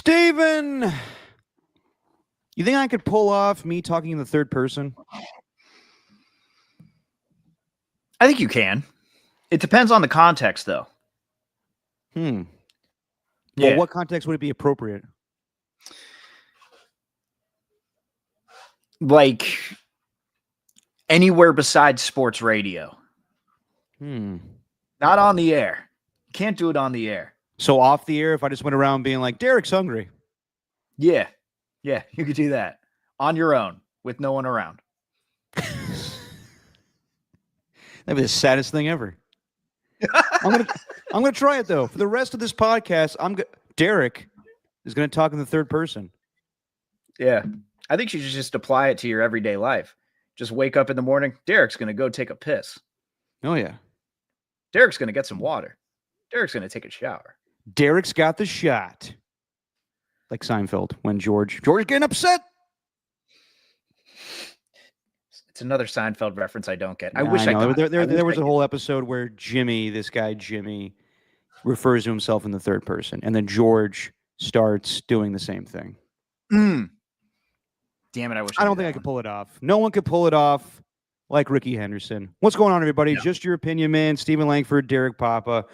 Steven, you think I could pull off me talking in the third person? I think you can. It depends on the context, though. Well, Yeah. what context would it be appropriate? Like anywhere besides sports radio. Not on the air. You can't do it on the air. So off the air, if I just went around being like, Derek's hungry. Yeah. Yeah, you could do that. On your own, with no one around. That'd be the saddest thing ever. I'm gonna try it though. For the rest of this podcast, Derek is gonna talk in the third person. Yeah. I think you should just apply it to your everyday life. Just wake up in the morning. Derek's gonna go take a piss. Oh yeah. Derek's gonna get some water. Derek's gonna take a shower. Derek's got the shot. Like Seinfeld when George getting upset. It's another Seinfeld reference I don't get. I wish I know. There was a whole episode where this guy Jimmy, refers to himself in the third person, and then George starts doing the same thing. Damn it! I don't think I could pull it off. No one could pull it off like Rickey Henderson. What's going on, everybody? No. Just your opinion, man. Stephen Langford, Derek Papa.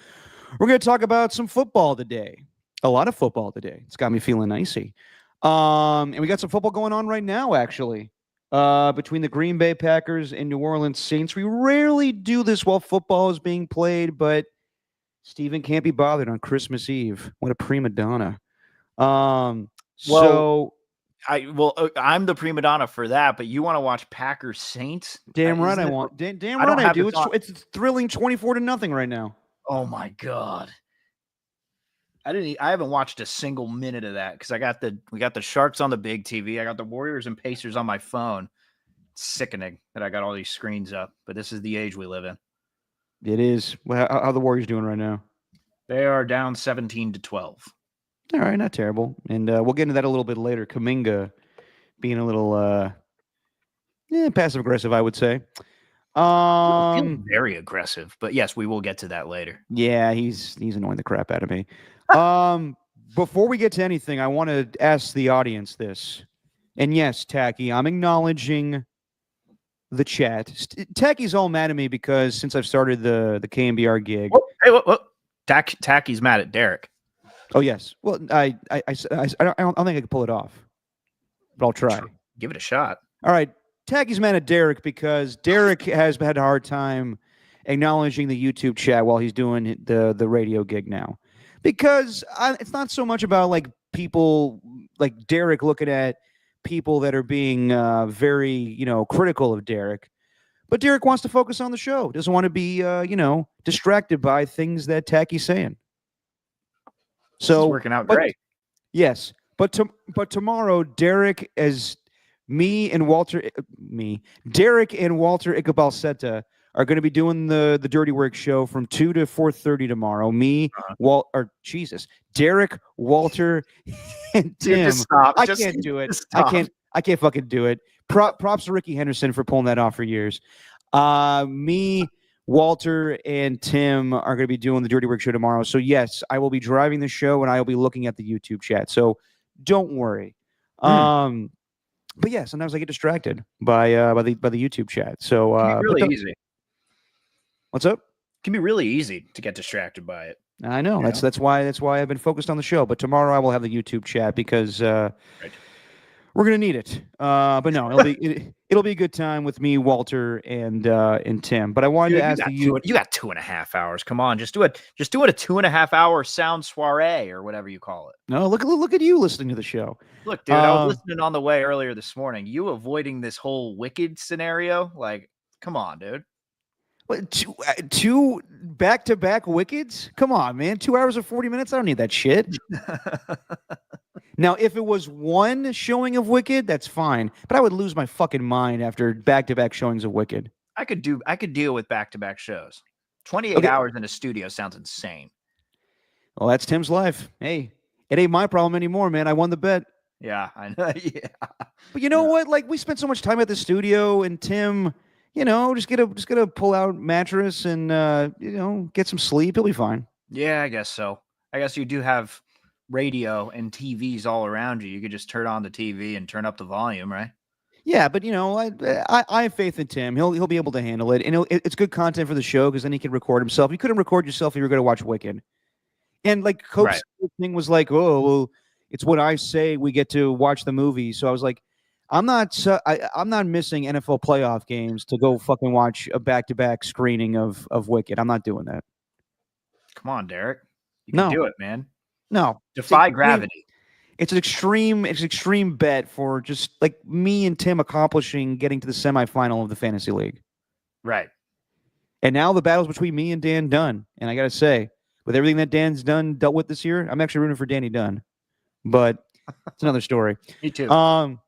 We're going to talk about some football today. A lot of football today. It's got me feeling icy. And we got some football going on right now, actually. Between the Green Bay Packers and New Orleans Saints. We rarely do this while football is being played, but Steven can't be bothered on Christmas Eve. What a prima donna. I'm the prima donna for that, but you want to watch Packers Saints? Damn right I want. Damn right I do. It's thrilling 24-0 right now. Oh my God. I haven't watched a single minute of that because we got the Sharks on the big TV. I got the Warriors and Pacers on my phone. It's sickening that I got all these screens up, but this is the age we live in. It is. Well, how are the Warriors doing right now? They are down 17-12. All right, not terrible. And we'll get into that a little bit later. Kuminga being a little passive aggressive, I would say. Very aggressive, but yes, we will get to that later. Yeah, he's annoying the crap out of me. Before we get to anything, I want to ask the audience this. And yes, Tacky, I'm acknowledging the chat. Tacky's all mad at me because since I've started the KMBR gig. Whoa. Tacky's mad at Derek. Oh yes. Well, I don't think I can pull it off, but I'll try. Give it a shot. All right. Tacky's mad at Derek because Derek has had a hard time acknowledging the YouTube chat while he's doing the radio gig now. Because it's not so much about like people like Derek looking at people that are being very, critical of Derek. But Derek wants to focus on the show. Doesn't want to be, distracted by things that Tacky's saying. So it's working out great. Yes. But tomorrow, Derek and Walter Icabalseta are going to be doing the Dirty Work show from 2 to 4:30 tomorrow. Derek, Walter, and Tim. Just stop. I can't do it. I can't fucking do it. Props to Rickey Henderson for pulling that off for years. Me, Walter, and Tim are going to be doing the Dirty Work show tomorrow. So yes, I will be driving the show and I will be looking at the YouTube chat. So don't worry. But yeah, sometimes I get distracted by the YouTube chat. So really easy. What's up? It can be really easy to get distracted by it. I know. That's why I've been focused on the show. But tomorrow I will have the YouTube chat because we're gonna need it. But no, it'll be a good time with me, Walter, and Tim. But I wanted to ask you. You got 2.5 hours. Come on, just do it. Just do it a 2.5-hour sound soiree or whatever you call it. No, look at you listening to the show. Look, dude, I was listening on the way earlier this morning. You avoiding this whole Wicked scenario? Like, come on, dude. What, two back-to-back Wickeds? Come on, man. 2 hours and 40 minutes? I don't need that shit. Now, if it was one showing of Wicked, that's fine. But I would lose my fucking mind after back-to-back showings of Wicked. I could deal with back-to-back shows. 28 hours in a studio sounds insane. Well, that's Tim's life. Hey, it ain't my problem anymore, man. I won the bet. Yeah, I know. Yeah. But you know what? Like, we spent so much time at the studio, and Tim, just get a pull-out mattress and get some sleep. He'll be fine. Yeah, I guess so. I guess you do have radio and TVs all around you. You could just turn on the TV and turn up the volume, right? Yeah, but I have faith in Tim. He'll be able to handle it, and it's good content for the show because then he can record himself. You couldn't record yourself if you were going to watch Wicked. And like Cope's thing was like, oh, well, it's what I say. We get to watch the movie. So I was like, I'm not missing NFL playoff games to go fucking watch a back-to-back screening of Wicked. I'm not doing that. Come on, Derek. You can do it, man. No. Defy gravity. It's an extreme bet for just like me and Tim accomplishing getting to the semifinal of the fantasy league. Right. And now the battle's between me and Dan Dunn. And I got to say, with everything that Dan's dealt with this year, I'm actually rooting for Danny Dunn. But it's another story. Me too. Well,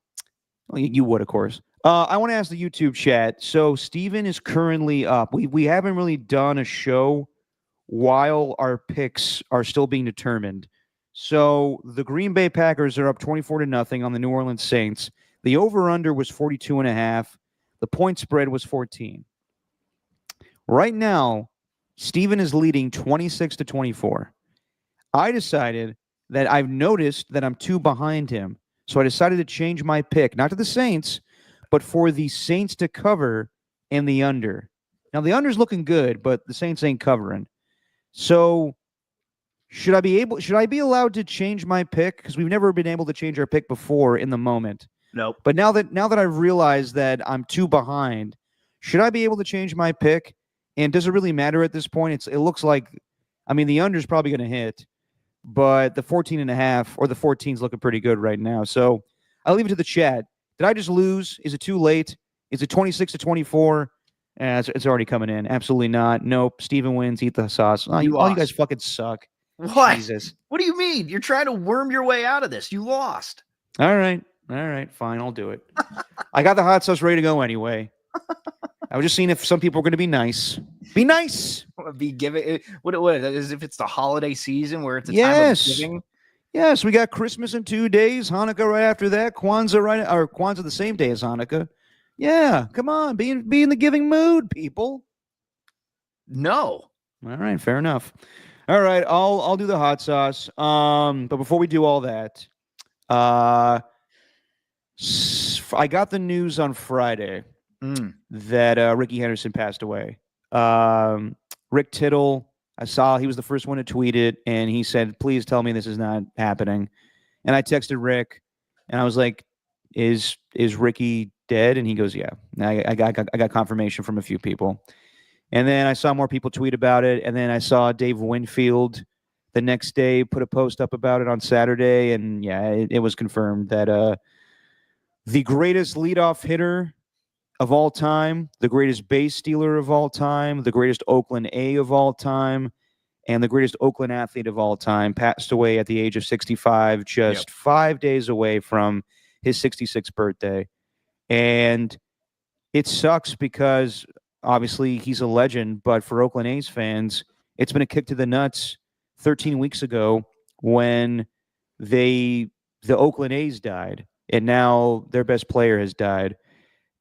you would, of course. I want to ask the YouTube chat. So Steven is currently up. We haven't really done a show while our picks are still being determined. So the Green Bay Packers are up 24-0 on the New Orleans Saints. The over-under was 42.5. The point spread was 14. Right now, Steven is leading 26-24. I decided that I've noticed that I'm 2 behind him. So I decided to change my pick, not to the Saints, but for the Saints to cover and the under. Now, the under's looking good, but the Saints ain't covering. So should I be allowed to change my pick? Because we've never been able to change our pick before in the moment. Nope. But now that I've realized that I'm 2 behind, should I be able to change my pick? And does it really matter at this point? It looks like, I mean, the under's probably going to hit, but the 14.5 or the 14's looking pretty good right now. So I'll leave it to the chat. Did I just lose? Is it too late? Is it 26-24? It's already coming in. Absolutely not. Nope. Steven wins. Eat the sauce. All you guys fucking suck. What? Jesus. What do you mean? You're trying to worm your way out of this. You lost. All right. Fine. I'll do it. I got the hot sauce ready to go anyway. I was just seeing if some people are going to be nice. Be nice. Be giving. What as if it's the holiday season where it's a time of giving. Yes, we got Christmas in 2 days, Hanukkah right after that, Kwanzaa the same day as Hanukkah. Yeah, come on, be in the giving mood, people. No. All right, fair enough. All right, I'll do the hot sauce. But before we do all that, I got the news on Friday that Rickey Henderson passed away. Rick Tittle, I saw he was the first one to tweet it, and he said, "Please tell me this is not happening." And I texted Rick, and I was like, "Is Rickey dead?" And he goes, "Yeah." And I got confirmation from a few people, and then I saw more people tweet about it, and then I saw Dave Winfield the next day put a post up about it on Saturday, and yeah, it was confirmed that the greatest leadoff hitter of all time, the greatest base stealer of all time, the greatest Oakland A of all time, and the greatest Oakland athlete of all time passed away at the age of 65, just 5 days away from his 66th birthday. And it sucks because obviously he's a legend, but for Oakland A's fans, it's been a kick to the nuts 13 weeks ago when the Oakland A's died, and now their best player has died.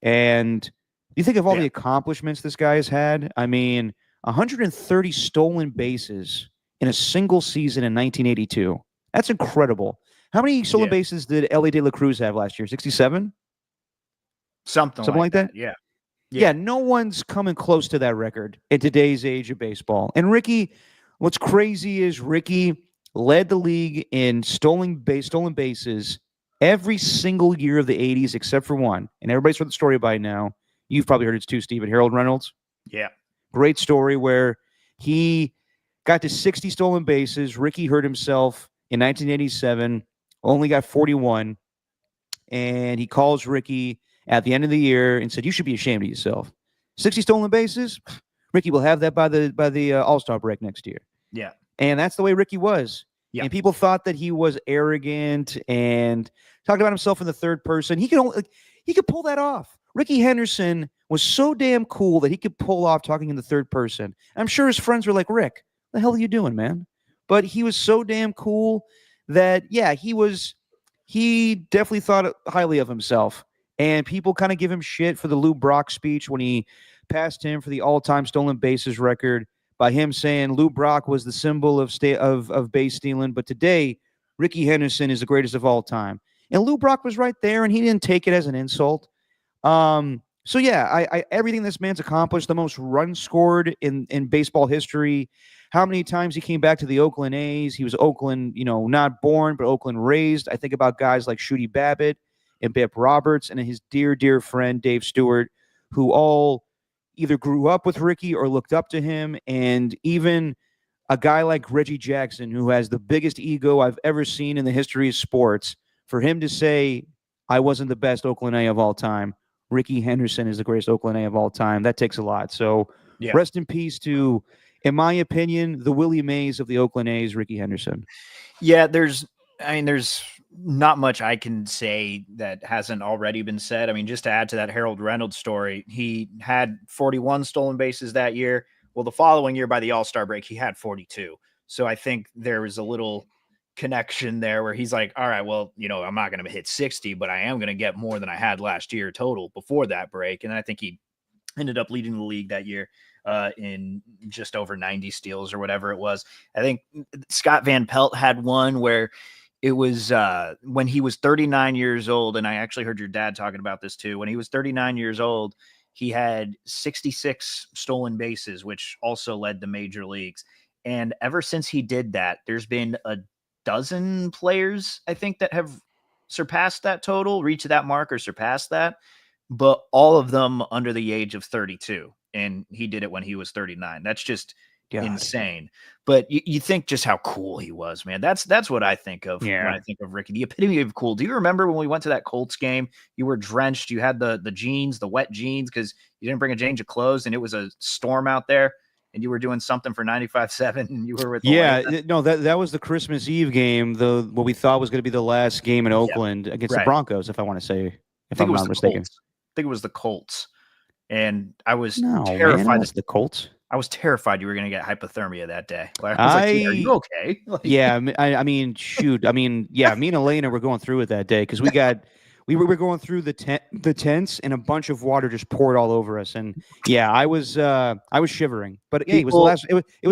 And you think of all the accomplishments this guy has had. I mean, 130 stolen bases in a single season in 1982. That's incredible. How many stolen bases did Ellie De La Cruz have last year? 67? Something like that. Yeah, no one's coming close to that record in today's age of baseball. And Rickey, what's crazy is Rickey led the league in stolen bases every single year of the 80s except for one. And everybody's heard the story by now. You've probably heard it too, Stephen. Harold Reynolds. Yeah. Great story where he got to 60 stolen bases. Rickey hurt himself in 1987, only got 41. And he calls Rickey at the end of the year and said, "You should be ashamed of yourself. 60 stolen bases? Rickey will have that by the All-Star break next year." Yeah. And that's the way Rickey was. Yeah. And people thought that he was arrogant and talked about himself in the third person. He could pull that off. Rickey Henderson was so damn cool that he could pull off talking in the third person. I'm sure his friends were like, "Rick, the hell are you doing, man?" But he was so damn cool that, yeah, he definitely thought highly of himself. And people kind of give him shit for the Lou Brock speech when he passed him for the all-time stolen bases record by him saying Lou Brock was the symbol of base stealing. But today, Ricky Henderson is the greatest of all time. And Lou Brock was right there, and he didn't take it as an insult. So yeah, everything this man's accomplished, the most runs scored in baseball history. How many times he came back to the Oakland A's? He was Oakland, not born, but Oakland raised. I think about guys like Shooty Babbitt and Bip Roberts and his dear, dear friend Dave Stewart, who all either grew up with Ricky or looked up to him. And even a guy like Reggie Jackson, who has the biggest ego I've ever seen in the history of sports, for him to say, I wasn't the best Oakland A of all time. Ricky Henderson is the greatest Oakland A of all time. That takes a lot. So rest in peace to, in my opinion, the Willie Mays of the Oakland A's, Ricky Henderson. Yeah, there's not much I can say that hasn't already been said. I mean, just to add to that Harold Reynolds story, he had 41 stolen bases that year. Well, the following year by the All-Star break, he had 42. So I think there was a little connection there where he's like, all right, well, I'm not going to hit 60, but I am going to get more than I had last year total before that break. And I think he ended up leading the league that year in just over 90 steals or whatever it was. I think Scott Van Pelt had one where it was when he was 39 years old. And I actually heard your dad talking about this too. When he was 39 years old, he had 66 stolen bases, which also led the major leagues. And ever since he did that, there's been a dozen players, I think, that have surpassed that total, reached that mark or surpassed that, but all of them under the age of 32. And he did it when he was 39. That's just insane. But you think just how cool he was, man. That's what I think of when I think of Ricky. The epitome of cool. Do you remember when we went to that Colts game? You were drenched. You had the jeans, the wet jeans, because you didn't bring a change of clothes, and it was a storm out there. And you were doing something for 95.7, and you were with that was the Christmas Eve game, what we thought was going to be the last game in Oakland against the Broncos, if I want to say, if I'm not mistaken. I think it was the Colts, and I was terrified. Man, that's the Colts. I was terrified you were going to get hypothermia that day. I was like, are you okay? I mean, shoot. I mean, me and Elena were going through it that day because we were going through the tents, and a bunch of water just poured all over us. And I was shivering. But it was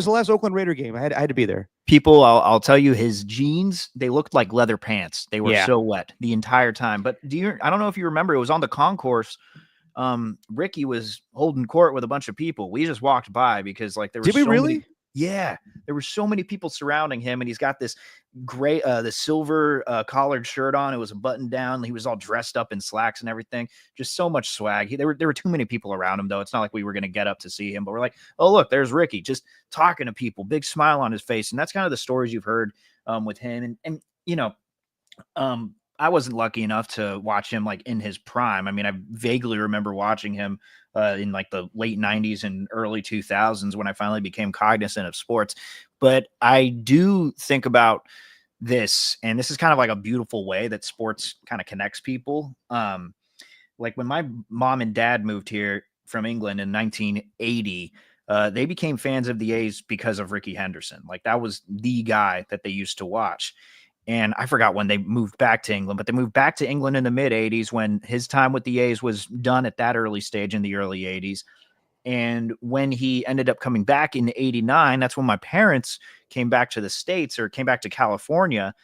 the last Oakland Raider game. I had to be there. People, I'll tell you, his jeans, they looked like leather pants. They were so wet the entire time. But I don't know if you remember, it was on the concourse. Ricky was holding court with a bunch of people. We just walked by because there was. Did we really? Yeah, there were so many people surrounding him, and he's got this gray, the silver collared shirt on. It was a button down. He was all dressed up in slacks and everything. Just so much swag. There were too many people around him, though. It's not like we were going to get up to see him, but we're like, oh look, there's Ricky, just talking to people, big smile on his face, and that's kind of the stories you've heard with him. And I wasn't lucky enough to watch him in his prime. I mean, I vaguely remember watching him in the late 90s and early 2000s when I finally became cognizant of sports. But I do think about this, and this is kind of a beautiful way that sports kind of connects people. When my mom and dad moved here from England in 1980, they became fans of the A's because of Ricky Henderson. That was the guy that they used to watch. And I forgot when they moved back to England, but they moved back to England in the mid 80s when his time with the A's was done at that early stage in the early 80s. And when he ended up coming back in 89, that's when my parents came back to the States or came back to California.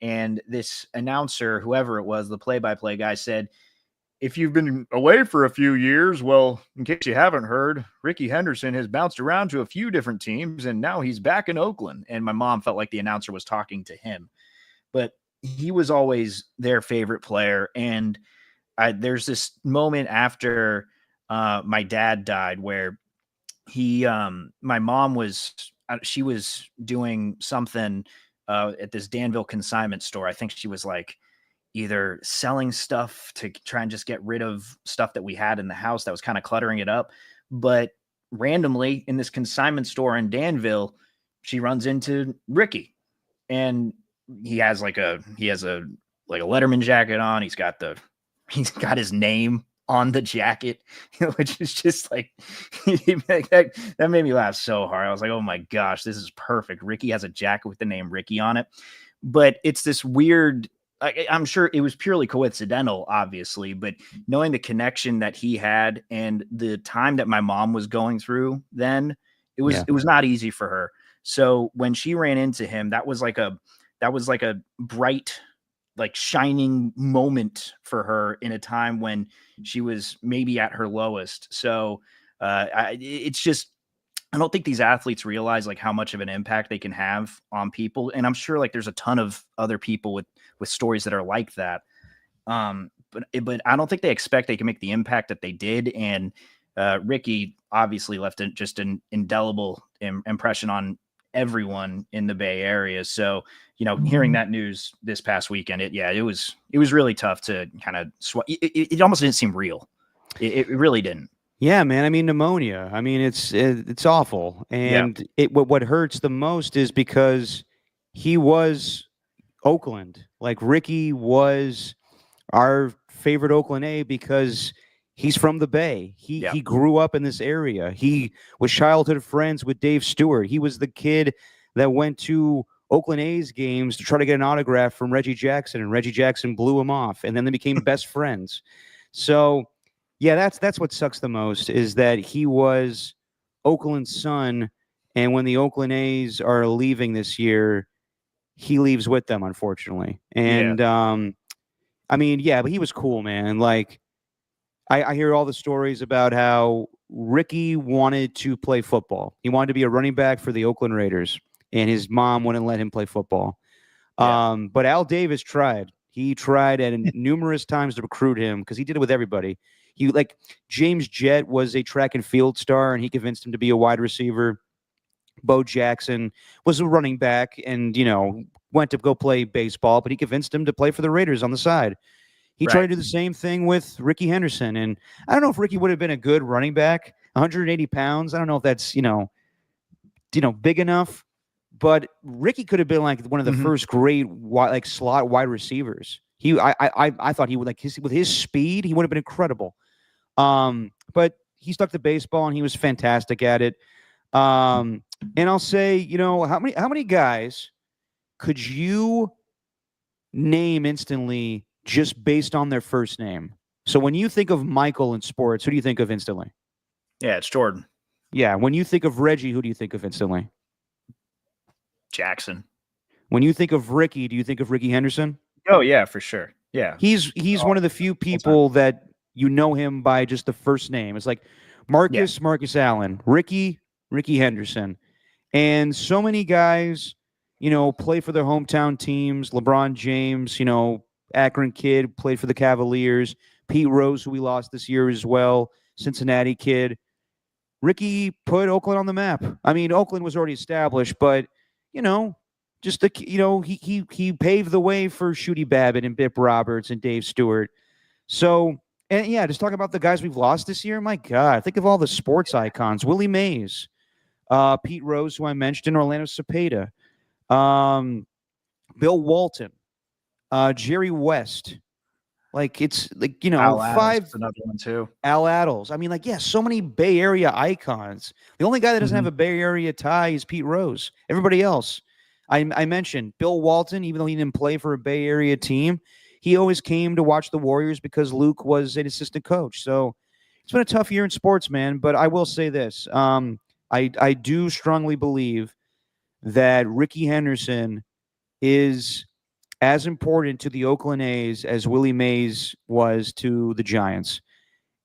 And this announcer, whoever it was, the play-by-play guy said, if you've been away for a few years, well, in case you haven't heard, Ricky Henderson has bounced around to a few different teams, and now he's back in Oakland. And my mom felt like the announcer was talking to him. But he was always their favorite player. And there's this moment after my dad died where my mom she was doing something at this Danville consignment store. I think she was either selling stuff to try and just get rid of stuff that we had in the house that was kind of cluttering it up. But randomly in this consignment store in Danville, she runs into Ricky, and he has a Letterman jacket on. He's got his name on the jacket, which is just that made me laugh so hard. I was like, oh my gosh, this is perfect. Ricky has a jacket with the name Ricky on it. But it's this weird, I'm sure it was purely coincidental, obviously, but knowing the connection that he had and the time that my mom was going through then, it was not easy for her. So when she ran into him, that was that was like a bright, like shining moment for her in a time when she was maybe at her lowest. So it's just, I don't think these athletes realize like how much of an impact they can have on people. And I'm sure like there's a ton of other people with stories that are like that. But I don't think they expect they can make the impact that they did. And Rickey obviously left just an indelible impression on everyone in the Bay Area. So, hearing that news this past weekend, it was really tough to kind of it almost didn't seem real. It really didn't. Yeah, man. I mean, pneumonia. I mean, it's awful, and what hurts the most is because he was Oakland. Like Rickey was our favorite Oakland A because he's from the Bay. He grew up in this area. He was childhood friends with Dave Stewart. He was the kid that went to Oakland A's games to try to get an autograph from Reggie Jackson, and Reggie Jackson blew him off, and then they became best friends. So, yeah, that's what sucks the most is that he was Oakland's son, and when the Oakland A's are leaving this year, he leaves with them, unfortunately. And I mean, yeah, but he was cool, man. Like, I hear all the stories about how Rickey wanted to play football. He wanted to be a running back for the Oakland Raiders, and his mom wouldn't let him play football. But Al Davis tried. He tried at numerous times to recruit him because he did it with everybody. Like James Jett was a track and field star, and he convinced him to be a wide receiver. Bo Jackson was a running back, and went to go play baseball, but he convinced him to play for the Raiders on the side. He tried to do the same thing with Rickey Henderson, and I don't know if Rickey would have been a good running back. 180 pounds. I don't know if that's big enough, but Rickey could have been like one of the first great slot wide receivers. I thought he would with his speed, he would have been incredible. But he stuck to baseball and he was fantastic at it. And I'll say, how many guys could you name instantly just based on their first name? So when you think of Michael in sports, who do you think of instantly? Yeah, it's Jordan. Yeah. When you think of Reggie, who do you think of instantly? Jackson. When you think of Rickey, do you think of Rickey Henderson? Oh yeah, for sure. Yeah. He's one of the few people that him by just the first name. It's like Marcus Allen, Rickey Henderson. And so many guys, play for their hometown teams. LeBron James, Akron kid, played for the Cavaliers. Pete Rose, who we lost this year as well, Cincinnati kid. Rickey put Oakland on the map. I mean, Oakland was already established, but just he paved the way for Shooty Babbitt and Bip Roberts and Dave Stewart. So, and yeah, just talking about the guys we've lost this year. My God, think of all the sports icons: Willie Mays, Pete Rose, who I mentioned, Orlando Cepeda, Bill Walton, Jerry West. Like it's like Al five. Adams, another one too. Al Adams. I mean, so many Bay Area icons. The only guy that doesn't have a Bay Area tie is Pete Rose. Everybody else, I mentioned Bill Walton. Even though he didn't play for a Bay Area team, he always came to watch the Warriors because Luke was an assistant coach. So it's been a tough year in sports, man. But I will say this: I do strongly believe that Rickey Henderson is as important to the Oakland A's as Willie Mays was to the Giants.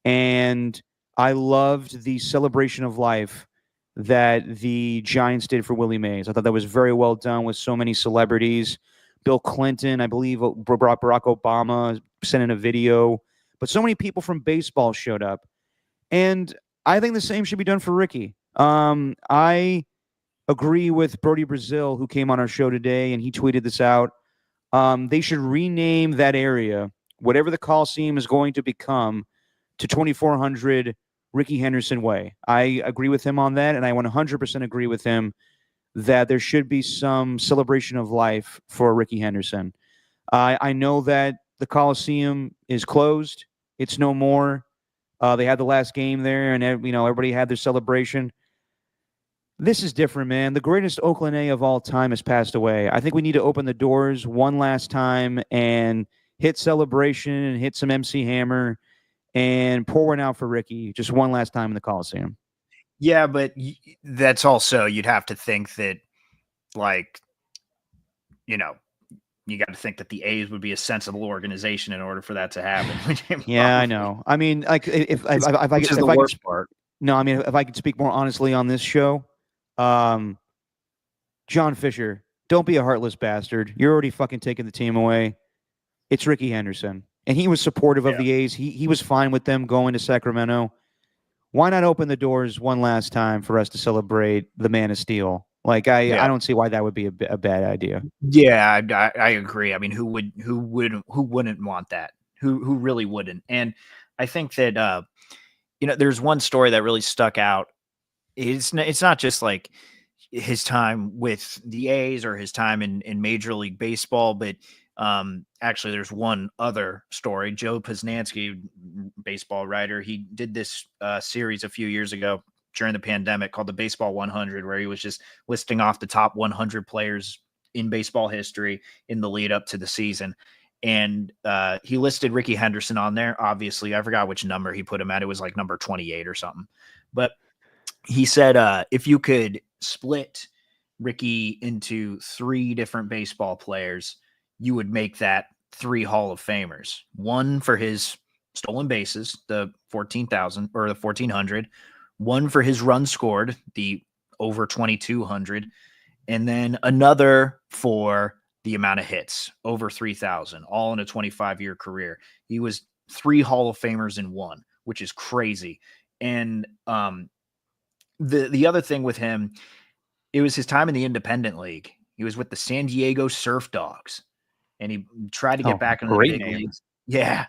And I loved the celebration of life that the Giants did for Willie Mays. I thought that was very well done with so many celebrities. Bill Clinton, I believe Barack Obama sent in a video. But so many people from baseball showed up. And I think the same should be done for Rickey. I agree with Brody Brazil, who came on our show today, and he tweeted this out. They should rename that area, whatever the Coliseum is going to become, to 2400 Rickey Henderson Way. I agree with him on that, and I 100% agree with him that there should be some celebration of life for Rickey Henderson. I know that the Coliseum is closed. It's no more. They had the last game there, and everybody had their celebration. This is different, man. The greatest Oakland A of all time has passed away. I think we need to open the doors one last time and hit celebration and hit some MC Hammer and pour one out for Rickey just one last time in the Coliseum. Yeah, but that's also, you'd have to think that, like, you got to think that the A's would be a sensible organization in order for that to happen. Yeah, I know. I mean, like Which is the worst part. No, I mean, if I could speak more honestly on this show, um, John Fisher, don't be a heartless bastard. You're already fucking taking the team away. It's Rickey Henderson, and he was supportive of the A's. He was fine with them going to Sacramento. Why not open the doors one last time for us to celebrate the Man of Steel? Like I don't see why that would be a bad idea. Yeah, I agree. I mean, who wouldn't want that? Who really wouldn't? And I think that there's one story that really stuck out. It's not just like his time with the A's or his time in Major League Baseball, but actually there's one other story. Joe Posnanski, baseball writer, he did this series a few years ago during the pandemic called the Baseball 100, where he was just listing off the top 100 players in baseball history in the lead up to the season. And he listed Rickey Henderson on there. Obviously, I forgot which number he put him at. It was like number 28 or something. But he said if you could split Rickey into 3 different baseball players, you would make that 3 Hall of Famers. One for his stolen bases, the 14,000 or the 1,400. One for his runs scored, the over 2,200. And then another for the amount of hits, over 3,000, all in a 25-year career. He was 3 Hall of Famers in one, which is crazy. And the other thing with him, it was his time in the Independent League. He was with the San Diego Surf Dogs, and he tried to get back into the big leagues. Yeah,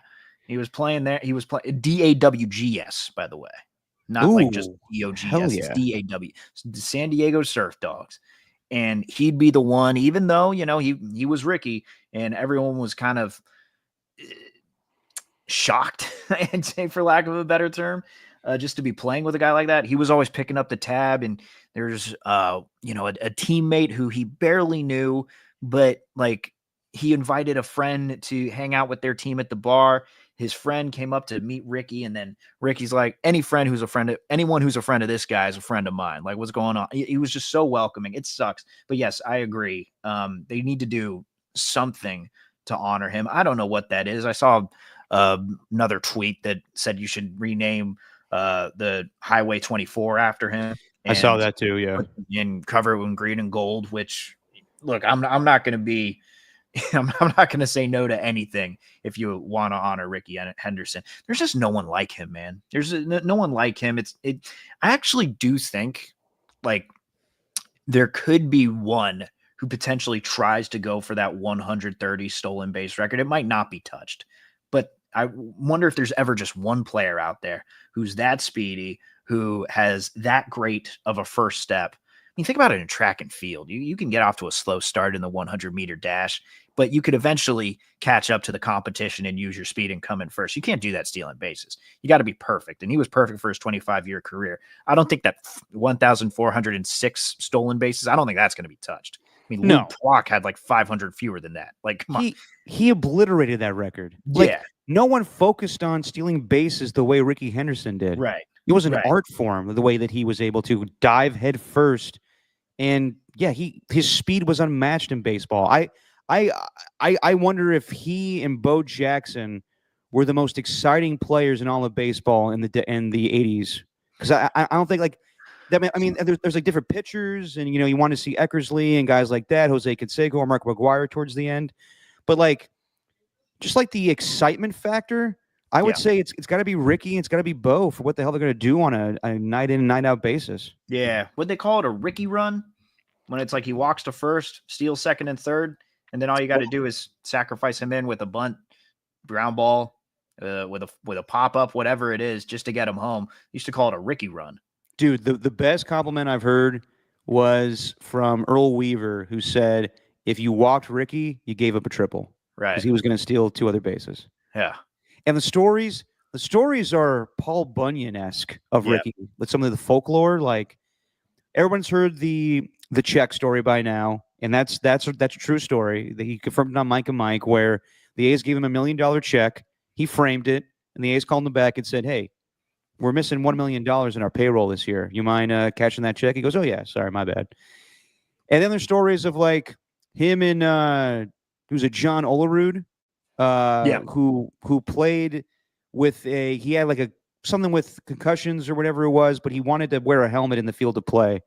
he was playing there. He was playing DAWGS, by the way, not like just DOGS. It's DAW, the San Diego Surf Dogs. And he'd be the one, even though, he was Rickey, and everyone was kind of shocked, I'd say, for lack of a better term, just to be playing with a guy like that. He was always picking up the tab, and there's, a teammate who he barely knew, but like he invited a friend to hang out with their team at the bar. His friend came up to meet Rickey, and then Rickey's like, anyone who's a friend of this guy is a friend of mine. Like, what's going on? He was just so welcoming. It sucks. But yes, I agree. They need to do something to honor him. I don't know what that is. I saw another tweet that said you should rename the Highway 24 after him. I saw that too, yeah. And cover it with green and gold, which, look, I'm not going to be I'm not going to say no to anything if you want to honor Rickey Henderson. There's just no one like him, man. There's no one like him. I actually do think like there could be one who potentially tries to go for that 130 stolen base record. It might not be touched, but I wonder if there's ever just one player out there who's that speedy, who has that great of a first step. I mean, think about it in track and field. You can get off to a slow start in the 100-meter dash, but you could eventually catch up to the competition and use your speed and come in first. You can't do that stealing bases. You got to be perfect, and he was perfect for his 25-year career. I don't think that 1,406 stolen bases, I don't think that's going to be touched. I mean, Luke Plock had like 500 fewer than that. Like, come on. He obliterated that record. Like, no one focused on stealing bases the way Rickey Henderson did. Right. It was an art form, the way that he was able to dive head first. And yeah, his speed was unmatched in baseball. I wonder if he and Bo Jackson were the most exciting players in all of baseball in the 80s. Because I don't think like that. I mean, there's like different pitchers, and you want to see Eckersley and guys like that, Jose Canseco or Mark McGwire towards the end. But like, just like the excitement factor, I would say it's got to be Rickey. It's got to be Bo for what the hell they're going to do on a night in, night out basis. Yeah. Would they call it a Rickey run? When it's like he walks to first, steals second and third, and then all you got to do is sacrifice him in with a bunt, ground ball, with a pop up, whatever it is, just to get him home. Used to call it a Rickey run. Dude, the best compliment I've heard was from Earl Weaver, who said, if you walked Rickey, you gave up a triple. Right. Because he was going to steal 2 other bases. Yeah. And the stories are Paul Bunyan-esque of Rickey, with some of the folklore. Like, everyone's heard the check story by now, and that's a true story that he confirmed on Mike and Mike, where the A's gave him $1 million check. He framed it, and the A's called him back and said, "Hey, we're missing $1 million in our payroll this year. You mind cashing that check?" He goes, "Oh yeah, sorry, my bad." And then there's stories of like him and who's a John Olerud, Yeah. who played with he had like a something with concussions or whatever it was, but he wanted to wear a helmet in the field to play.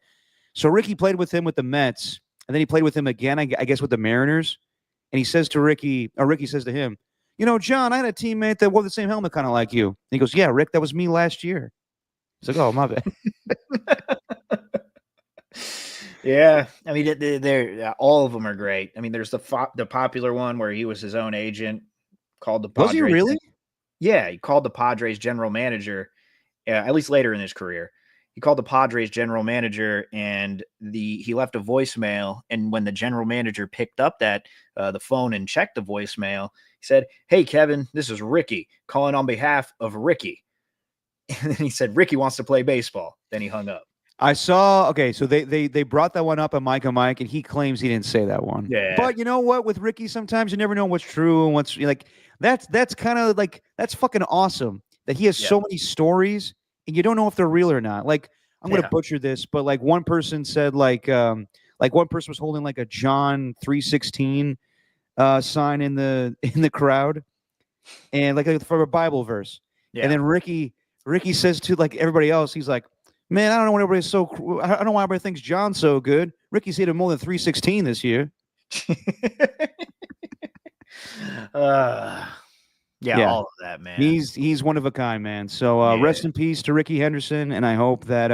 So Rickey played with him with the Mets, and then he played with him again, I guess, with the Mariners. And he says to Rickey, or Rickey says to him, John, I had a teammate that wore the same helmet kind of like you. And he goes, yeah, Rick, that was me last year. He's like, oh, my bad. Yeah, I mean, they're all of them are great. I mean, there's the popular one where he was his own agent, called the Padres. Was he really? Yeah, he called the Padres general manager. At least later in his career, he called the Padres general manager, and he left a voicemail. And when the general manager picked up the phone and checked the voicemail, he said, "Hey, Kevin, this is Rickey calling on behalf of Rickey." And then he said, "Rickey wants to play baseball." Then he hung up. I saw. Okay, so they brought that one up on Mike and Mike, and he claims he didn't say that one. Yeah. But you know what? With Rickey, sometimes you never know what's true and what's like. That's kind of like that's fucking awesome that he has so many stories, and you don't know if they're real or not. Like I'm gonna butcher this, but like one person said like one person was holding like a John 3:16 sign in the crowd, and like for a Bible verse, and then Rickey says to like everybody else, he's like, man, I don't know why everybody's I don't know why everybody thinks John's so good. Rickey's hit him more than 3:16 this year. All of that, man. He's one of a kind, man. So rest in peace to Rickey Henderson, and I hope that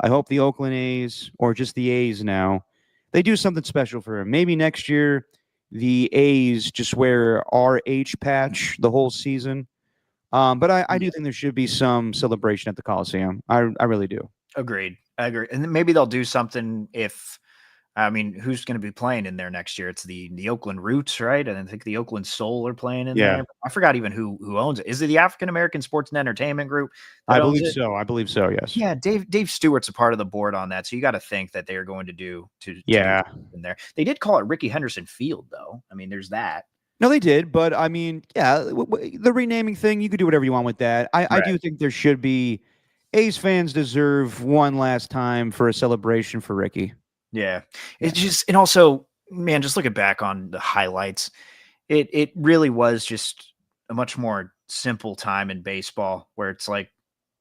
the Oakland A's, or just the A's now, they do something special for him. Maybe next year the A's just wear RH patch the whole season. But I do think there should be some celebration at the Coliseum. I really do. Agreed. I agree. And then maybe they'll do something who's going to be playing in there next year? It's the Oakland Roots, right? And I think the Oakland Soul are playing in there. I forgot even who owns it. Is it the African American Sports and Entertainment Group? I believe so. Yes. Yeah, Dave Stewart's a part of the board on that, so you got to think that they are going to do in there. They did call it Rickey Henderson Field, though. I mean, there's that. No, they did, but I mean, the renaming thing, you could do whatever you want with that. I do think there should be. A's fans deserve one last time for a celebration for Rickey. Yeah, it's just, and also, man, just looking back on the highlights, it really was just a much more simple time in baseball, where it's like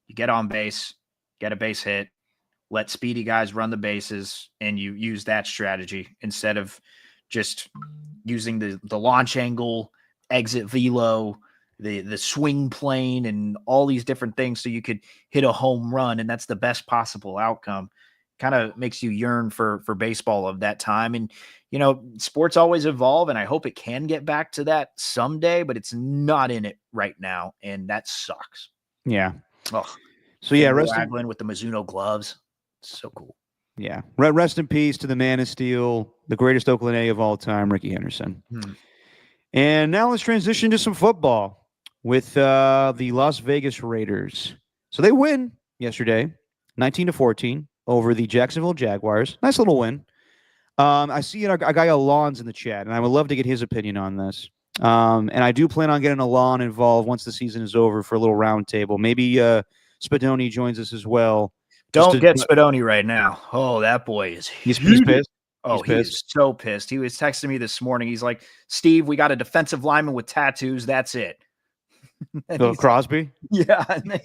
you get on base, get a base hit, let speedy guys run the bases, and you use that strategy instead of just using the launch angle, exit velo, the swing plane, and all these different things so you could hit a home run, and that's the best possible outcome. Kind of makes you yearn for baseball of that time. And, sports always evolve, and I hope it can get back to that someday, but it's not in it right now, and that sucks. Yeah. Oh, so yeah, with the Mizuno gloves. So cool. Yeah. Rest in peace to the Man of Steel, the greatest Oakland A of all time, Rickey Henderson. And now let's transition to some football with the Las Vegas Raiders. So they win yesterday, 19-14 over the Jacksonville Jaguars. Nice little win. I see our guy Alon's in the chat, and I would love to get his opinion on this. And I do plan on getting Alon involved once the season is over for a little round table. Maybe Spadoni joins us as well. Don't get Spadoni right now. Oh, that boy is he's pissed. Oh, he's so pissed. He was texting me this morning. He's like, Steve, we got a defensive lineman with tattoos. That's it. Crosby? Yeah. And then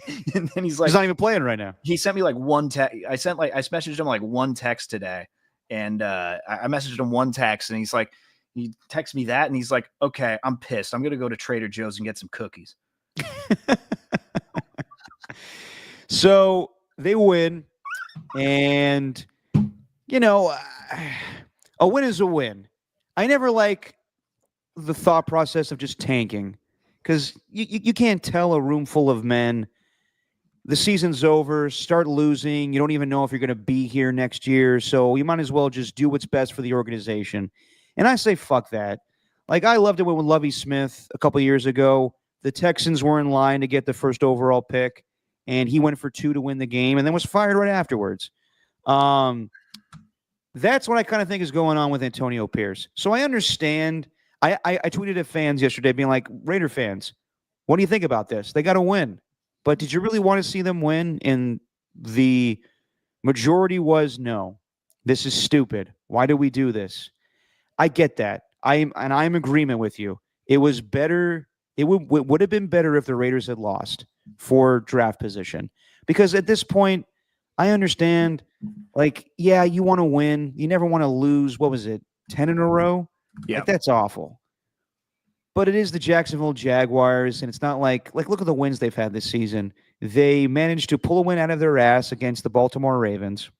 he's like, he's not even playing right now. He sent me like one text. I messaged him like one text today. And I messaged him one text, and he texts me that, and he's like, okay, I'm pissed. I'm going to go to Trader Joe's and get some cookies. So they win, and a win is a win. I never like the thought process of just tanking, because you can't tell a room full of men the season's over, start losing. You don't even know if you're going to be here next year, so you might as well just do what's best for the organization. And I say fuck that. Like, I loved it when Lovie Smith a couple years ago, the Texans were in line to get the first overall pick, and he went for 2 to win the game and then was fired right afterwards. That's what I kind of think is going on with Antonio Pierce. So I understand. I tweeted at fans yesterday being like, Raider fans, what do you think about this? They got to win. But did you really want to see them win? And the majority was no. This is stupid. Why do we do this? I get that. I'm in agreement with you. It was better. It would have been better if the Raiders had lost for draft position, because at this point, I understand. Like, yeah, you want to win. You never want to lose. What was it? 10 in a row? Yeah. Like, that's awful. But it is the Jacksonville Jaguars, and it's not like look at the wins they've had this season. They managed to pull a win out of their ass against the Baltimore Ravens.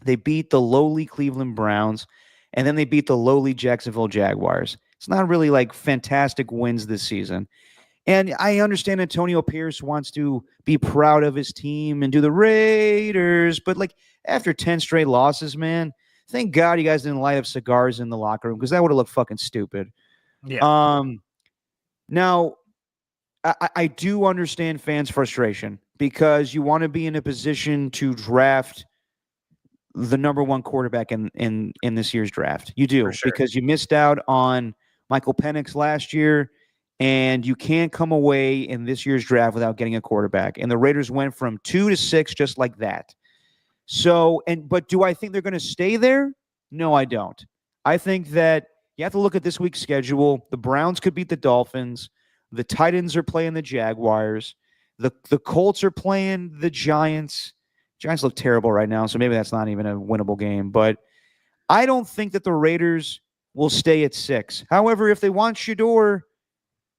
They beat the lowly Cleveland Browns, and then they beat the lowly Jacksonville Jaguars. It's not really like fantastic wins this season. And I understand Antonio Pierce wants to be proud of his team and do the Raiders, but like after 10 straight losses, man, thank God you guys didn't light up cigars in the locker room, because that would have looked fucking stupid. Yeah. Now, I do understand fans' frustration, because you want to be in a position to draft the number one quarterback in this year's draft. You do, sure. because you missed out on Michael Penix last year, and you can't come away in this year's draft without getting a quarterback. And the Raiders went from 2 to 6 just like that. So, but do I think they're going to stay there? No, I don't. I think that you have to look at this week's schedule. The Browns could beat the Dolphins. The Titans are playing the Jaguars. The Colts are playing the Giants. Giants look terrible right now, so maybe that's not even a winnable game. But I don't think that the Raiders will stay at 6. However, if they want Shador,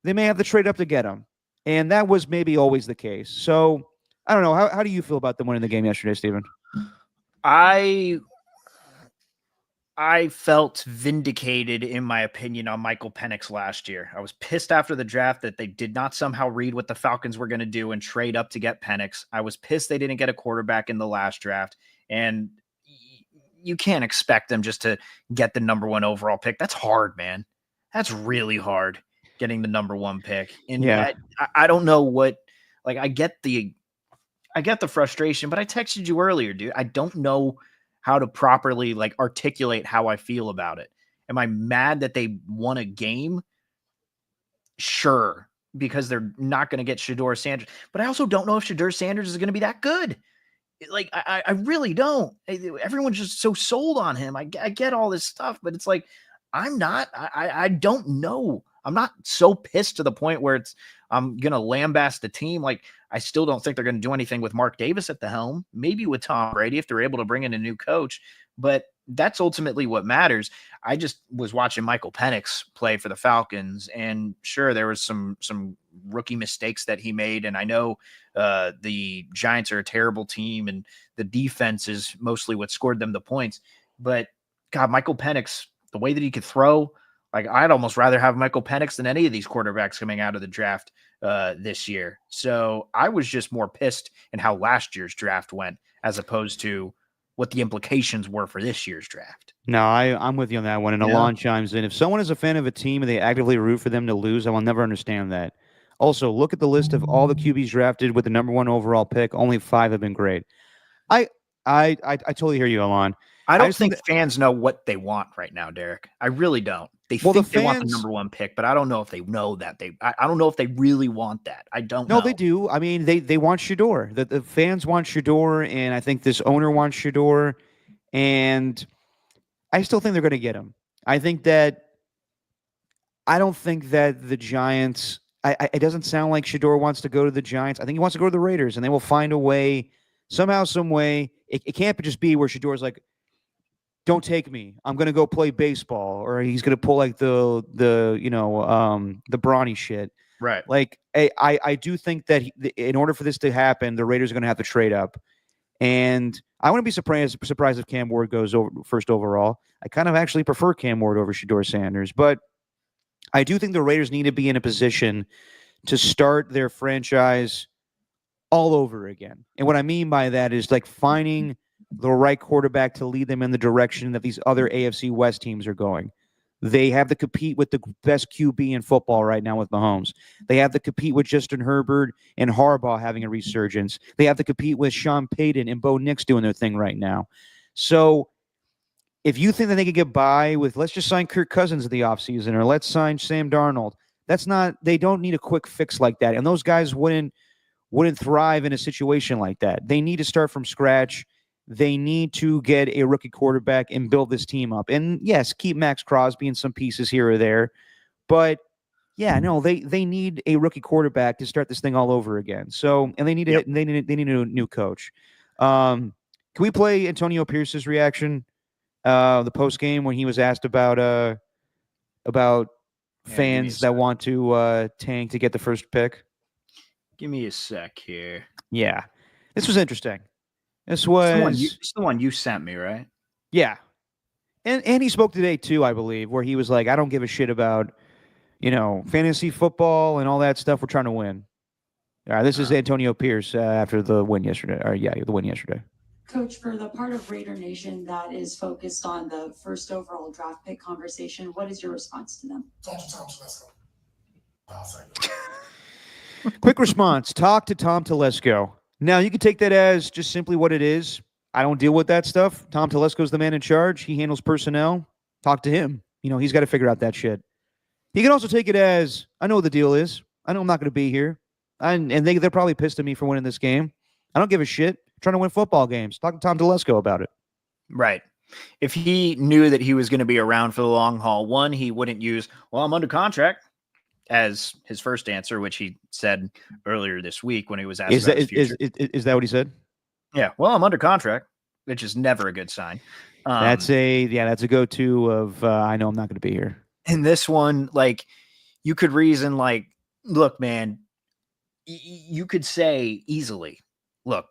they may have to trade up to get him. And that was maybe always the case. So I don't know. How do you feel about them winning the game yesterday, Steven? I felt vindicated in my opinion on Michael Penix last year. I was pissed after the draft that they did not somehow read what the Falcons were going to do and trade up to get Penix. I was pissed they didn't get a quarterback in the last draft. And you can't expect them just to get the number 1 overall pick. That's hard, man. That's really hard, getting the number 1 pick. And yeah, I don't know what, like, I get the frustration, but I texted you earlier, dude. I don't know how to properly like articulate how I feel about it. Am I mad that they won a game? Sure, because they're not going to get Shador Sanders, but I also don't know if Shador Sanders is going to be that good. Like, I really don't. Everyone's just so sold on him. I get all this stuff, but it's like, I'm not. I don't know. I'm not so pissed to the point where I'm going to lambast the team. Like, I still don't think they're going to do anything with Mark Davis at the helm, maybe with Tom Brady if they're able to bring in a new coach, but that's ultimately what matters. I just was watching Michael Penix play for the Falcons, and sure, there was some rookie mistakes that he made, and I know the Giants are a terrible team, and the defense is mostly what scored them the points, but God, Michael Penix, the way that he could throw, like, I'd almost rather have Michael Penix than any of these quarterbacks coming out of the draft this year. So I was just more pissed in how last year's draft went as opposed to what the implications were for this year's draft. No, I'm with you on that one. And Alon chimes in. If someone is a fan of a team and they actively root for them to lose, I will never understand that. Also, look at the list of all the QBs drafted with the number 1 overall pick. Only 5 have been great. I totally hear you, Alon. I don't think fans know what they want right now, Derek. I really don't. They think they want the number 1 pick, but I don't know if they know that. I don't know if they really want that. I don't know. No, they do. I mean, they want Shador. The fans want Shador, and I think this owner wants Shador, and I still think they're going to get him. I don't think that the Giants. It doesn't sound like Shador wants to go to the Giants. I think he wants to go to the Raiders, and they will find a way, somehow, some way. It can't just be where Shador's like, don't take me. I'm going to go play baseball, or he's going to pull like the brawny shit. Right. Like, I do think that in order for this to happen, the Raiders are going to have to trade up. And I wouldn't be surprised if Cam Ward goes over first overall. I kind of actually prefer Cam Ward over Shador Sanders, but I do think the Raiders need to be in a position to start their franchise all over again. And what I mean by that is like finding the right quarterback to lead them in the direction that these other AFC West teams are going. They have to compete with the best QB in football right now with Mahomes. They have to compete with Justin Herbert and Harbaugh having a resurgence. They have to compete with Sean Payton and Bo Nix doing their thing right now. So if you think that they could get by with, let's just sign Kirk Cousins in the offseason, or let's sign Sam Darnold, they don't need a quick fix like that. And those guys wouldn't thrive in a situation like that. They need to start from scratch. they need to get a rookie quarterback and build this team up. And yes, keep Max Crosby and some pieces here or there. But yeah, no, they need a rookie quarterback to start this thing all over again. So, and they need Yep. they need a new coach. Can we play Antonio Pierce's reaction, the post game when he was asked about Yeah, give me a fans that sec. want to tank to get the first pick? Give me a sec here. Yeah, this was interesting. This It's the one was it's the one you sent me, right? yeah, and he spoke today too, I believe, where he was like, I don't give a shit about fantasy football and all that stuff. We're trying to win. All right, this is Antonio Pierce after the win yesterday. Or yeah, the win yesterday. Coach, for the part of Raider Nation that is focused on the first overall draft pick conversation, what is your response to them? Talk to Tom Telesco. Quick response. Talk to Tom Telesco. Now, you can take that as just simply what it is. I don't deal with that stuff. Tom Telesco's the man in charge. He handles personnel. Talk to him. He's got to figure out that shit. He can also take it as, I know what the deal is. I know I'm not going to be here. And they're probably pissed at me for winning this game. I don't give a shit. I'm trying to win football games. Talk to Tom Telesco about it. Right. If he knew that he was going to be around for the long haul, one, he wouldn't use, well, I'm under contract as his first answer, which he said earlier this week when he was asked about his future. Is that what he said? Yeah. Well, I'm under contract, which is never a good sign. That's a go-to of, I know I'm not going to be here. And this one, like, you could reason like, look, man, you could say easily, look,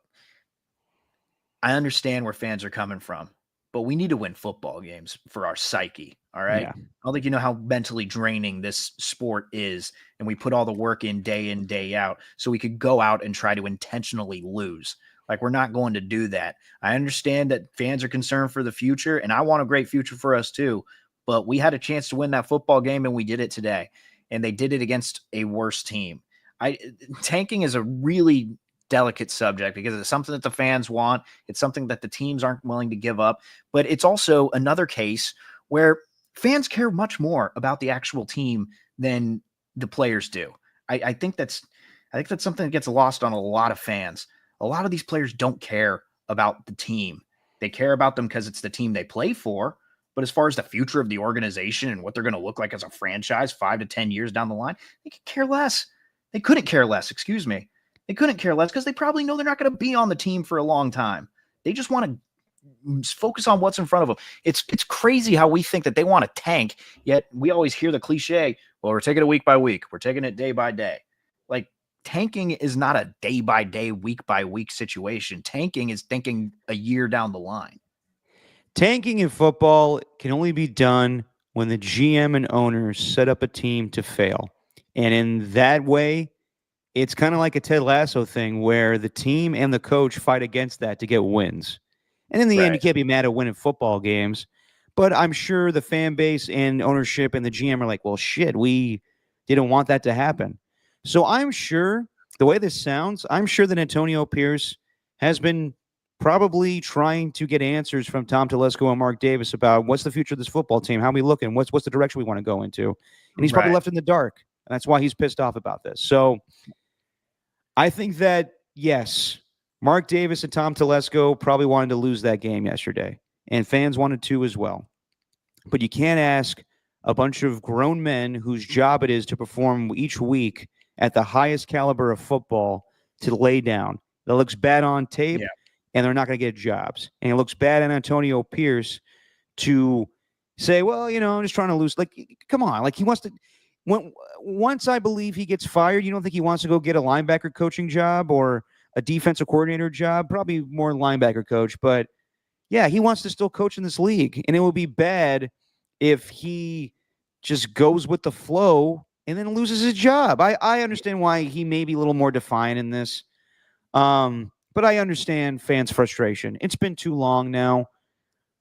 I understand where fans are coming from, but we need to win football games for our psyche. All right. Yeah. I don't think you know how mentally draining this sport is. And we put all the work in, day out, so we could go out and try to intentionally lose. Like, we're not going to do that. I understand that fans are concerned for the future, and I want a great future for us too. But we had a chance to win that football game, and we did it today. And they did it against a worse team. Tanking is a really delicate subject because it's something that the fans want. It's something that the teams aren't willing to give up. But it's also another case where fans care much more about the actual team than the players do. I think that's something that gets lost on a lot of fans. A lot of these players don't care about the team. They care about them because it's the team they play for. But as far as the future of the organization and what they're going to look like as a franchise 5 to 10 years down the line, they could care less. They couldn't care less, excuse me. They couldn't care less because they probably know they're not going to be on the team for a long time. They just want to focus on what's in front of them. It's crazy how we think that they want to tank, yet we always hear the cliche, well, we're taking it week by week. We're taking it day by day. Like, tanking is not a day by day, week by week situation. Tanking is thinking a year down the line. Tanking in football can only be done when the GM and owners set up a team to fail. And in that way, it's kind of like a Ted Lasso thing where the team and the coach fight against that to get wins. And in the end, you can't be mad at winning football games. But I'm sure the fan base and ownership and the GM are like, well, shit, we didn't want that to happen. So I'm sure, the way this sounds, I'm sure that Antonio Pierce has been probably trying to get answers from Tom Telesco and Mark Davis about what's the future of this football team, how are we looking, what's the direction we want to go into. And he's probably left in the dark. And that's why he's pissed off about this. So I think that, yes, Mark Davis and Tom Telesco probably wanted to lose that game yesterday. And fans wanted to as well. But you can't ask a bunch of grown men whose job it is to perform each week at the highest caliber of football to lay down. That looks bad on tape, and they're not going to get jobs. And it looks bad on Antonio Pierce to say, well, I'm just trying to lose. Like, come on. Like, he wants to. Once I believe he gets fired, you don't think he wants to go get a linebacker coaching job or a defensive coordinator job? Probably more linebacker coach. But, yeah, he wants to still coach in this league. And it would be bad if he just goes with the flow and then loses his job. I understand why he may be a little more defiant in this. But I understand fans' frustration. It's been too long now.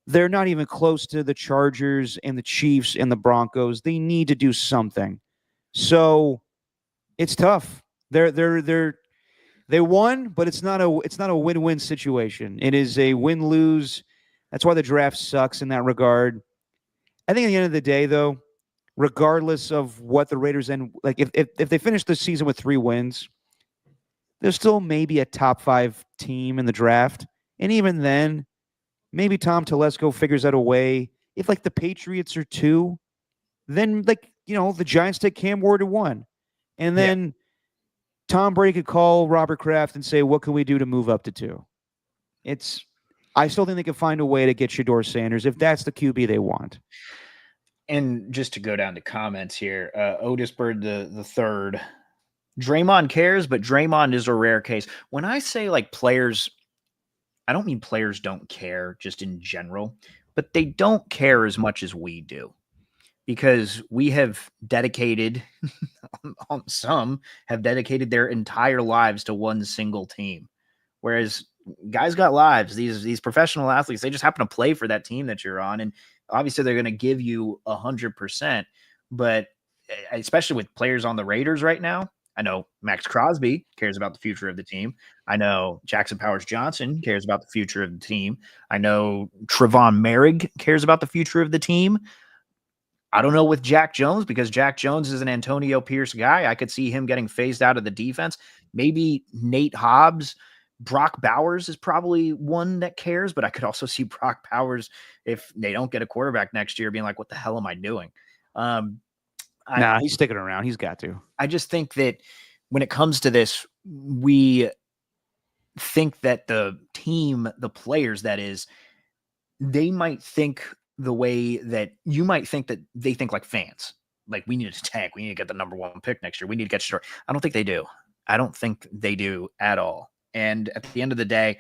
They're not even close to the Chargers and the Chiefs and the Broncos. They need to do something. So it's tough. They won, but it's not a win-win situation. It is a win-lose. That's why the draft sucks in that regard. I think at the end of the day, though, regardless of what the Raiders end, like if they finish the season with 3 wins, there's still maybe a top 5 team in the draft. And even then, maybe Tom Telesco figures out a way. If like the Patriots are 2, then like, the Giants take Cam Ward to 1. And Yeah. then Tom Brady could call Robert Kraft and say, what can we do to move up to 2? I still think they can find a way to get Shedeur Sanders if that's the QB they want. And just to go down to comments here, Otis Bird the third, Draymond cares, but Draymond is a rare case. When I say like players, I don't mean players don't care just in general, but they don't care as much as we do, because we have dedicated, some have dedicated their entire lives to one single team. Whereas guys got lives. These professional athletes, they just happen to play for that team that you're on. And obviously they're going to give you 100%, but especially with players on the Raiders right now, I know Max Crosby cares about the future of the team. I know Jackson Powers Johnson cares about the future of the team. I know Trevon Merrick cares about the future of the team. I don't know with Jack Jones, because Jack Jones is an Antonio Pierce guy. I could see him getting phased out of the defense. Maybe Nate Hobbs. Brock Bowers is probably one that cares, but I could also see Brock Bowers, if they don't get a quarterback next year, being like, what the hell am I doing? He's sticking around. He's got to. I just think that when it comes to this, we think that the team, the players, that is, they might think the way that you might think that they think like fans. Like, we need to tank. We need to get the number 1 pick next year. We need to get Shedeur. I don't think they do. I don't think they do at all. And at the end of the day,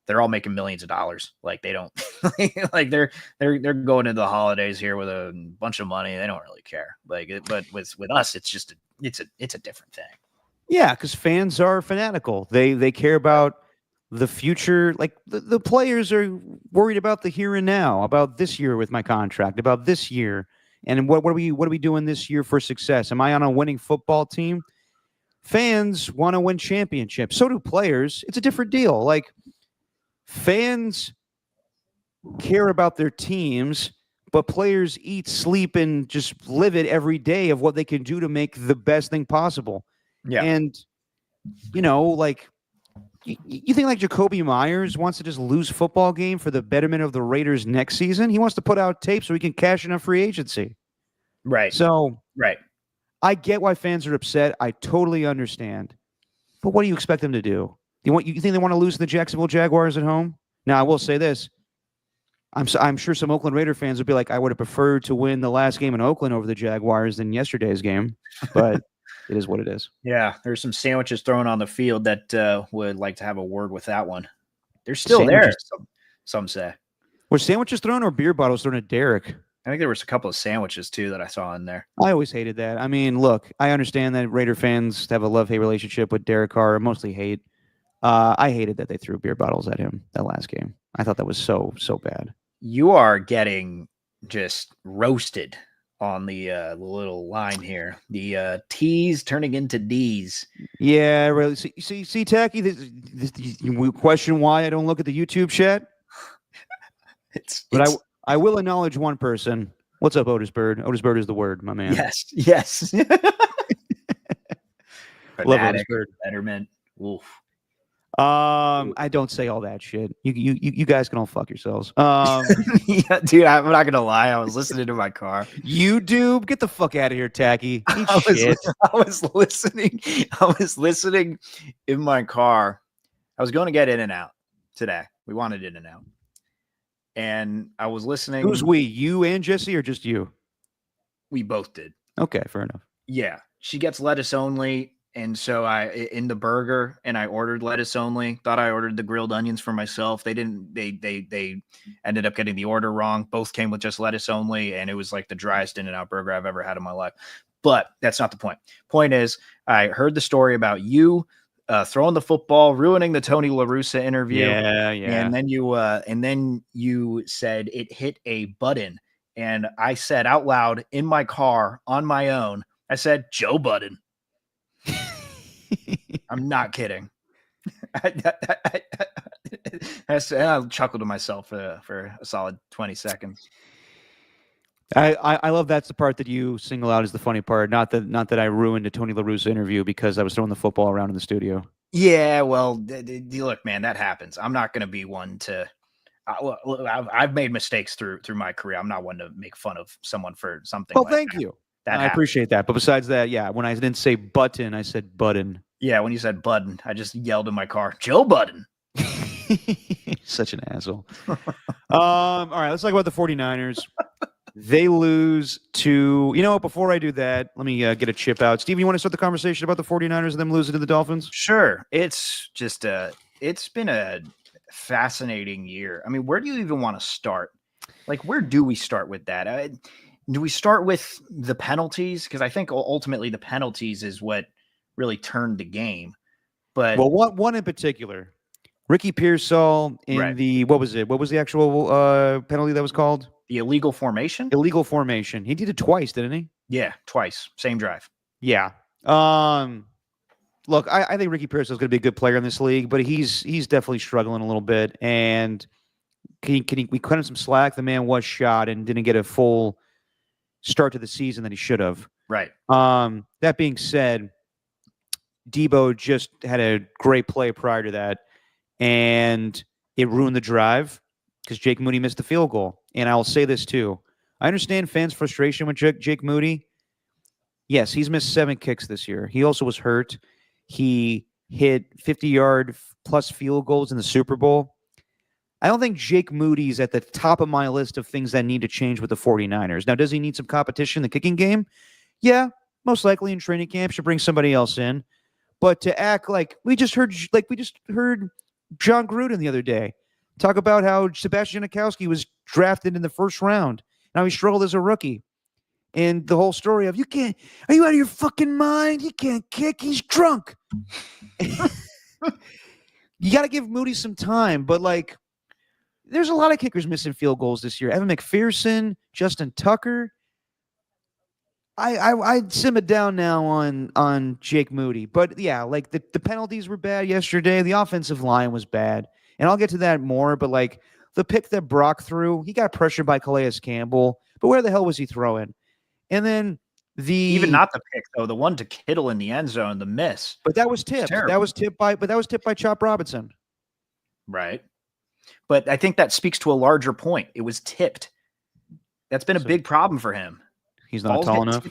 they're all making millions of dollars. Like, they don't like they're going into the holidays here with a bunch of money. They don't really care. Like, but with us, it's just it's a different thing. Yeah, because fans are fanatical. They care about the future. Like the players are worried about the here and now, about this year with my contract, about this year, and what are we doing this year for success? Am I on a winning football team? Fans want to win championships. So do players. It's a different deal. Like, fans care about their teams, but players eat, sleep, and just live it every day of what they can do to make the best thing possible. Yeah. And, like, you think like Jacoby Myers wants to just lose football game for the betterment of the Raiders next season? He wants to put out tape so he can cash in a free agency. Right. So, right. I get why fans are upset. I totally understand. But what do you expect them to do? You think they want to lose to the Jacksonville Jaguars at home? Now, I will say this. I'm sure some Oakland Raider fans would be like, I would have preferred to win the last game in Oakland over the Jaguars than yesterday's game. But it is what it is. Yeah, there's some sandwiches thrown on the field that would like to have a word with that one. They're still there, some say. Were sandwiches thrown or beer bottles thrown at Derek? I think there was a couple of sandwiches, too, that I saw in there. I always hated that. I mean, look, I understand that Raider fans have a love-hate relationship with Derek Carr, mostly hate. I hated that they threw beer bottles at him that last game. I thought that was so bad. You are getting just roasted on the little line here. The T's turning into D's. Yeah, really. See, Tacky, you question why I don't look at the YouTube chat? I will acknowledge one person. What's up, Otis Bird? Otis Bird is the word, my man. Yes. Love Otis Bird. Betterment. Oof. I don't say all that shit. You guys can all fuck yourselves. Yeah, dude, I'm not gonna lie. I was listening to my car. YouTube, get the fuck out of here, Tacky. I was listening in my car. I was going to get In-N-Out today. We wanted In-N-Out. And I was listening. Who's we? You and Jesse, or just you? We both did. Okay, fair enough. Yeah. She gets lettuce only. And so in the burger, and I ordered lettuce only. Thought I ordered the grilled onions for myself. They didn't. They ended up getting the order wrong. Both came with just lettuce only, and it was like the driest In-N-Out burger I've ever had in my life. But that's not the point. Point is, I heard the story about you throwing the football, ruining the Tony La Russa interview. Yeah. And then you said it hit a button, and I said out loud in my car on my own, I said, Joe Budden. I'm not kidding. I chuckled to myself for a solid 20 seconds. I love that's the part that you single out as the funny part. Not that I ruined a Tony La Russa interview because I was throwing the football around in the studio. Yeah, well, look, man, that happens. I'm not going to be one to. Look, I've made mistakes through my career. I'm not one to make fun of someone for something Well, like thank that. you. That I happens. appreciate that. But besides that, yeah, when I didn't say button, I said button. Yeah, when you said Budden, I just yelled in my car, Joe Budden. Such an asshole. All right, let's talk about the 49ers. They lose to, you know what, before I do that, let me get a chip out. Steve, you want to start the conversation about the 49ers and them losing to the Dolphins? Sure. It's been a fascinating year. I mean, where do you even want to start? Like, where do we start with that? Do we start with the penalties? Because I think ultimately the penalties is what really turned the game. But Well, one in particular, Rickey Pearsall in Right. the, what was it? What was the actual penalty that was called? the illegal formation? Illegal formation. He did it twice, didn't he? Yeah, twice. Same drive. Yeah. Look, I think Rickey Pearsall is going to be a good player in this league, but he's definitely struggling a little bit. And we cut him some slack. The man was shot and didn't get a full start to the season that he should have. Right. That being said, Debo just had a great play prior to that, and it ruined the drive because Jake Moody missed the field goal. And I'll say this too. I understand fans' frustration with Jake Moody. Yes, he's missed 7 kicks this year. He also was hurt. He hit 50-yard plus field goals in the Super Bowl. I don't think Jake Moody's at the top of my list of things that need to change with the 49ers. Now, does he need some competition in the kicking game? Yeah, most likely in training camp. Should bring somebody else in. But to act like we just heard John Gruden the other day talk about how Sebastian Janikowski was drafted in the first round. Now he struggled as a rookie. And the whole story of, are you out of your fucking mind? He can't kick. He's drunk. You got to give Moody some time. But, like, there's a lot of kickers missing field goals this year. Evan McPherson, Justin Tucker. I'd simmer down now on Jake Moody. But, yeah, like, the penalties were bad yesterday. The offensive line was bad. And I'll get to that more. But, like, the pick that Brock threw, he got pressured by Calais Campbell. But where the hell was he throwing? And then even not the pick though, the one to Kittle in the end zone, the miss. But that was tipped. That was tipped by Chop Robinson. Right. But I think that speaks to a larger point. It was tipped. That's been a big problem for him. He's not tall enough.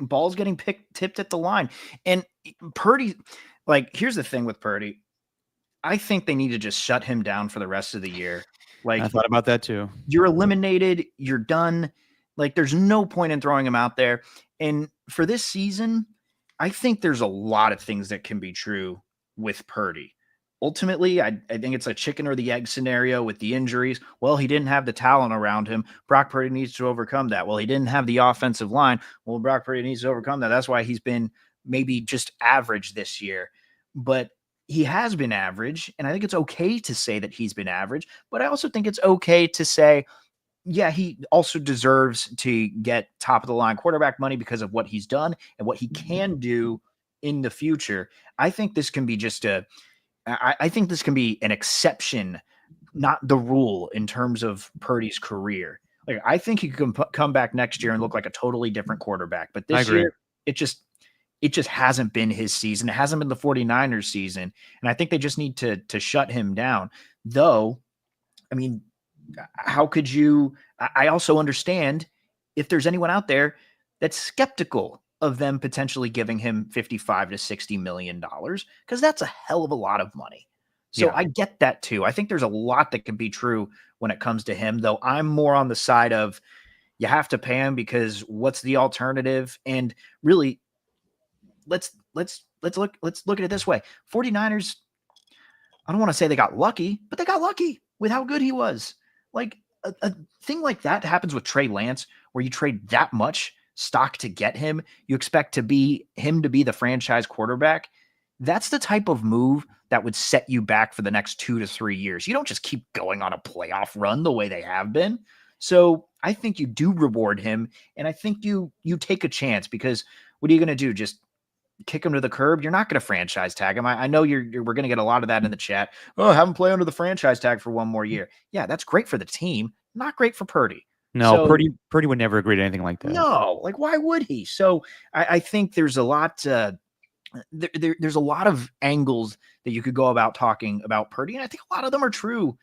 Balls getting tipped at the line. And Purdy, like, here's the thing with Purdy. I think they need to just shut him down for the rest of the year. Like, I thought about that too. You're eliminated. You're done. Like, there's no point in throwing him out there. And for this season, I think there's a lot of things that can be true with Purdy. Ultimately, I think it's a chicken or the egg scenario with the injuries. Well, he didn't have the talent around him. Brock Purdy needs to overcome that. Well, he didn't have the offensive line. Well, Brock Purdy needs to overcome that. That's why he's been maybe just average this year. But he has been average, and I think it's okay to say that he's been average. But I also think it's okay to say, yeah, he also deserves to get top of the line quarterback money because of what he's done and what he can do in the future. I think this can be I think this can be an exception, not the rule in terms of Purdy's career. Like, I think he can come back next year and look like a totally different quarterback. But this year, it just hasn't been his season. It hasn't been the 49ers season. And I think they just need to shut him down. Though, I mean, how could you? I also understand if there's anyone out there that's skeptical of them potentially giving him $55 to $60 million, because that's a hell of a lot of money. So I get that too. I think there's a lot that can be true when it comes to him, though I'm more on the side of you have to pay him because what's the alternative? And really, let's look at it this way. 49ers, I don't want to say they got lucky, but they got lucky with how good he was. Like, a thing like that happens with Trey Lance, where you trade that much stock to get him. You expect him to be the franchise quarterback. That's the type of move that would set you back for the next 2 to 3 years. You don't just keep going on a playoff run the way they have been. So I think you do reward him, and I think you take a chance, because what are you going to do? Just kick him to the curb? You're not going to franchise tag him. I know we're going to get a lot of that in the chat. Oh, have him play under the franchise tag for one more year. Yeah, that's great for the team. Not great for Purdy. No, Purdy would never agree to anything like that. No, like, why would he? So I think there's a lot there's a lot of angles that you could go about talking about Purdy, and I think a lot of them are true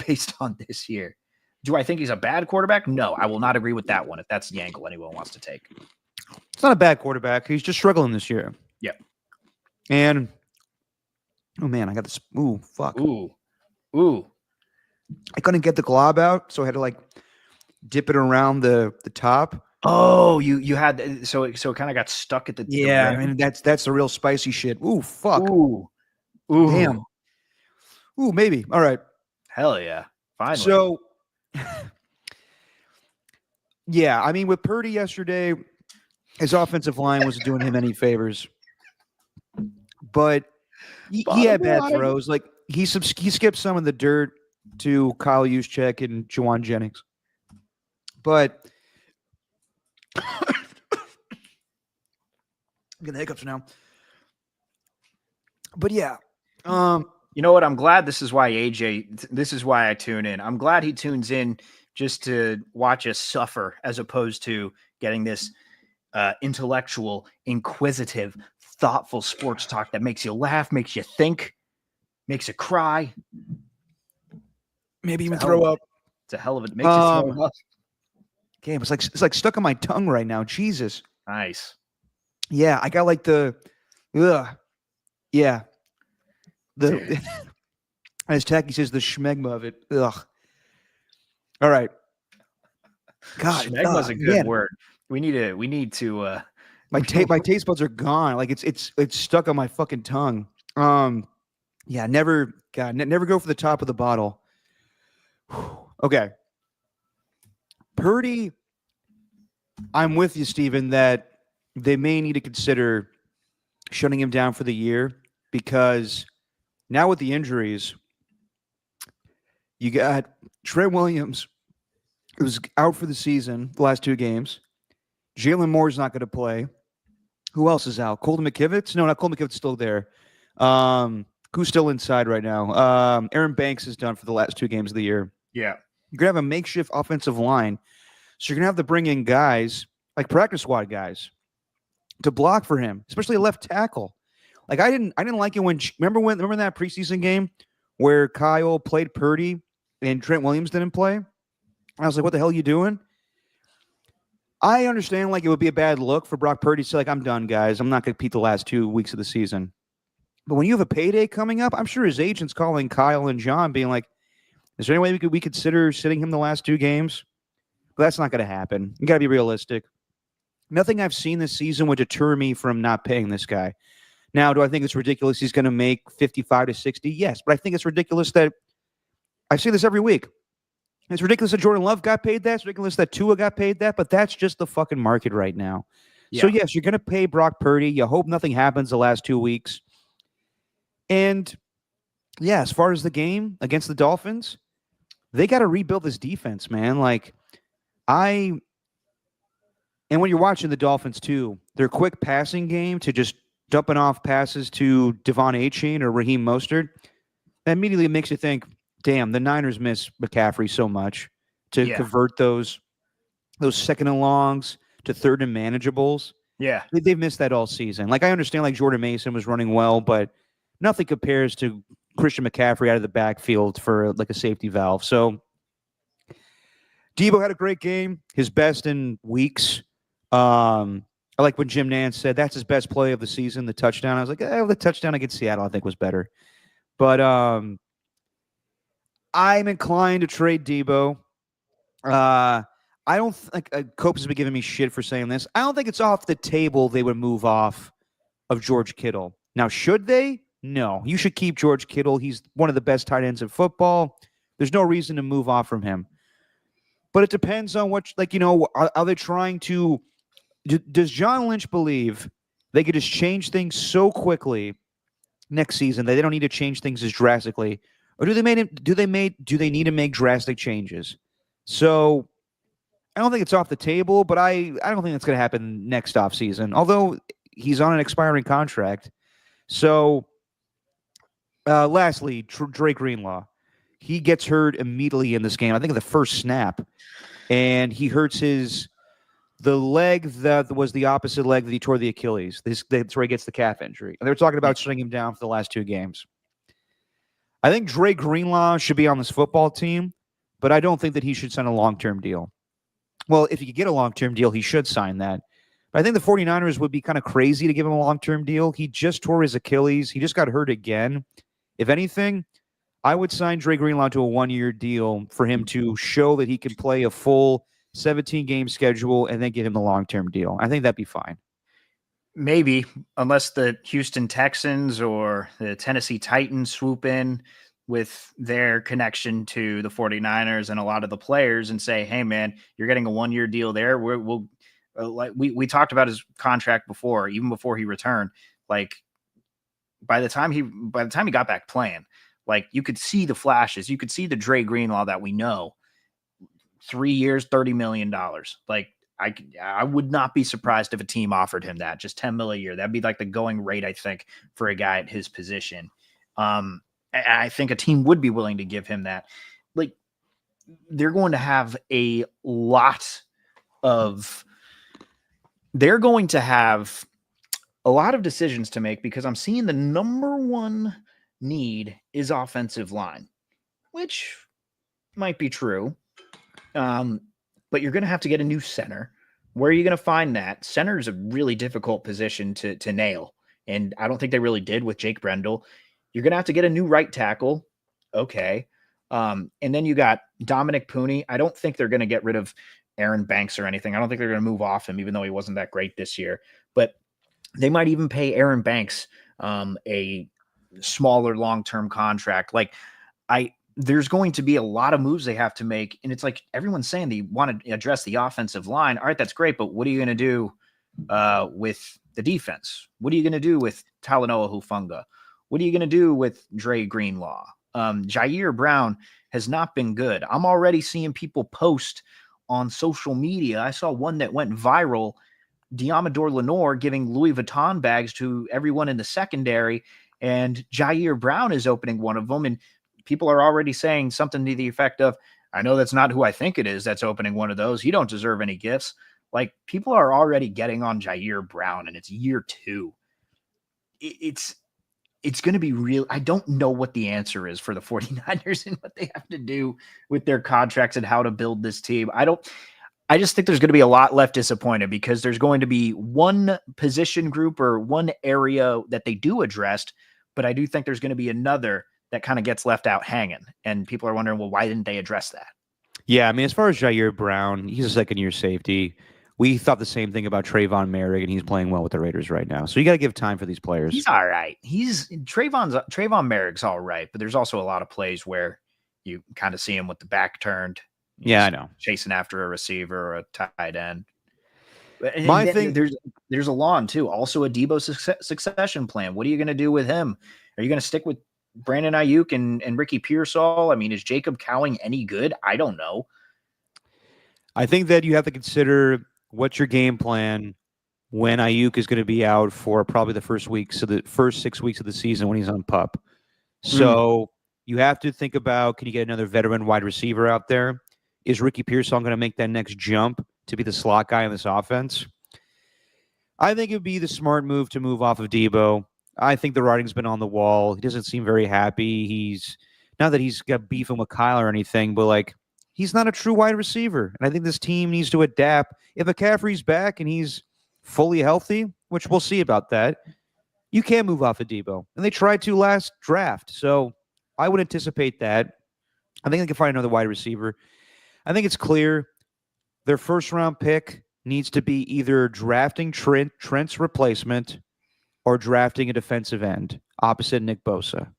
based on this year. Do I think he's a bad quarterback? No, I will not agree with that one if that's the angle anyone wants to take. It's not a bad quarterback. He's just struggling this year. Yeah. And oh man, I got this. Ooh, fuck. Ooh. I couldn't get the glob out, so I had to like dip it around the top. Oh, you had so it kind of got stuck at the Yeah, rim. I mean that's the real spicy shit. Ooh, fuck. Ooh. Damn. Ooh, maybe. All right. Hell yeah. Finally. So yeah, I mean with Purdy yesterday, his offensive line wasn't doing him any favors. But he had bad throws. Like he skipped some of the dirt to Kyle Juszczyk and Juwan Jennings. But I'm getting hiccups now. But yeah. You know what? I'm glad this is why I tune in. I'm glad he tunes in just to watch us suffer as opposed to getting this intellectual, inquisitive, thoughtful sports talk that makes you laugh, makes you think, makes you cry. Maybe even throw up. It's a hell of it. Makes you throw up. Damn, it's like stuck on my tongue right now. Jesus. Nice. Yeah, I got like the yeah. The as Tacky says, the schmegma of it. Ugh. All right. God, schmegma's a good word. We need to my taste buds are gone. Like it's stuck on my fucking tongue. Yeah, never go for the top of the bottle. Okay. Purdy, I'm with you, Steven, that they may need to consider shutting him down for the year because now with the injuries, you got Trent Williams, who's out for the season, the last 2 games. Jalen Moore's not going to play. Who else is out? Colton McKivitz? No, not Colton McKivitz still there. Who's still inside right now? Aaron Banks is done for the last 2 games of the year. Yeah. You're going to have a makeshift offensive line. So you're going to have to bring in guys, like practice squad guys, to block for him, especially a left tackle. Like I didn't like it when remember that preseason game where Kyle played Purdy and Trent Williams didn't play? And I was like, what the hell are you doing? I understand like it would be a bad look for Brock Purdy to say, like, I'm done, guys. I'm not going to compete the last 2 weeks of the season. But when you have a payday coming up, I'm sure his agent's calling Kyle and John being like, is there any way we consider sitting him the last 2 games? But that's not going to happen. You got to be realistic. Nothing I've seen this season would deter me from not paying this guy. Now, do I think it's ridiculous he's going to make 55 to 60? Yes, but I think it's ridiculous that I say this every week. It's ridiculous that Jordan Love got paid that. It's ridiculous that Tua got paid that, but that's just the fucking market right now. Yeah. So, yes, you're going to pay Brock Purdy. You hope nothing happens the last 2 weeks. And, yeah, as far as the game against the Dolphins, they got to rebuild this defense, man. Like, and when you're watching the Dolphins, too, their quick passing game to just dumping off passes to Devon Achane or Raheem Mostert, that immediately makes you think, damn, the Niners miss McCaffrey so much to convert those second and longs to third and manageables. Yeah. They've missed that all season. Like, I understand like Jordan Mason was running well, but nothing compares to Christian McCaffrey out of the backfield for like a safety valve. So Debo had a great game, his best in weeks. I like when Jim Nantz said that's his best play of the season, the touchdown. I was like, the touchdown against Seattle I think was better. But I'm inclined to trade Debo. I don't think Cope has been giving me shit for saying this. I don't think it's off the table they would move off of George Kittle. Now, should they? No. You should keep George Kittle. He's one of the best tight ends in football. There's no reason to move off from him. But it depends on what, like, you know, are they trying to does John Lynch believe they could just change things so quickly next season that they don't need to change things as drastically? Or do they need to make drastic changes? So I don't think it's off the table, but I don't think that's going to happen next offseason, although he's on an expiring contract. So lastly, Drake Greenlaw. He gets hurt immediately in this game. I think the first snap. And he hurts his The leg that was the opposite leg that he tore the Achilles. That's where he gets the calf injury. And they were talking about shutting him down for the last 2 games. I think Dre Greenlaw should be on this football team, but I don't think that he should sign a long-term deal. Well, if he could get a long-term deal, he should sign that. But I think the 49ers would be kind of crazy to give him a long-term deal. He just tore his Achilles. He just got hurt again. If anything, I would sign Dre Greenlaw to a 1-year deal for him to show that he can play a full 17-game schedule and then get him the long-term deal. I think that'd be fine. Maybe, unless the Houston Texans or the Tennessee Titans swoop in with their connection to the 49ers and a lot of the players and say, hey, man, you're getting a 1-year deal there. We talked about his contract before, even before he returned. Like, by the time he got back playing, like, you could see the flashes. You could see the Dre Greenlaw that we know. 3 years, $30 million. Like, I would not be surprised if a team offered him that, just $10 million a year. That'd be like the going rate, I think, for a guy at his position. I think a team would be willing to give him that. Like, they're going to have a lot of decisions to make, because I'm seeing the number one need is offensive line, which might be true. But you're going to have to get a new center. Where are you going to find that? Center is a really difficult position to nail. And I don't think they really did with Jake Brendel. You're going to have to get a new right tackle. Okay. And then you got Dominic Pooney. I don't think they're going to get rid of Aaron Banks or anything. I don't think they're going to move off him, even though he wasn't that great this year. But they might even pay Aaron Banks a smaller long-term contract. Like, there's going to be a lot of moves they have to make. And it's like, everyone's saying they want to address the offensive line. All right, that's great. But what are you going to do with the defense? What are you going to do with Talanoa Hufanga? What are you going to do with Dre Greenlaw? Jair Brown has not been good. I'm already seeing people post on social media. I saw one that went viral. Diamador Lenore giving Louis Vuitton bags to everyone in the secondary, and Jair Brown is opening one of them. And people are already saying something to the effect of, I know that's not who I think it is that's opening one of those. You don't deserve any gifts. Like, people are already getting on Jair Brown, and it's year 2. It's going to be real. I don't know what the answer is for the 49ers and what they have to do with their contracts and how to build this team. I just think there's going to be a lot left disappointed, because there's going to be one position group or one area that they do address, but I do think there's going to be another that kind of gets left out hanging. And people are wondering, well, why didn't they address that? Yeah, I mean, as far as Jair Brown, he's a second-year safety. We thought the same thing about Trayvon Merrick, and he's playing well with the Raiders right now. So you got to give time for these players. He's all right. Trayvon Merrick's all right, but there's also a lot of plays where you kind of see him with the back turned. Yeah, I know. Chasing after a receiver or a tight end. My thing, there's a lawn too. Also a Debo succession plan. What are you going to do with him? Are you going to stick with Brandon Ayuk and Ricky Pearsall? I mean, is Jacob Cowing any good? I don't know. I think that you have to consider what's your game plan when Ayuk is going to be out for probably the first 6 weeks of the season when he's on PUP. So you have to think about, can you get another veteran wide receiver out there? Is Ricky Pearsall going to make that next jump to be the slot guy in this offense? I think it would be the smart move to move off of Debo. I think the writing's been on the wall. He doesn't seem very happy. He's not that he's got beefing with Kyle or anything, but like, he's not a true wide receiver. And I think this team needs to adapt. If McCaffrey's back and he's fully healthy, which we'll see about that, you can't move off of Debo. And they tried to last draft. So I would anticipate that. I think they can find another wide receiver. I think it's clear their first-round pick needs to be either drafting Trent's replacement or drafting a defensive end opposite Nick Bosa.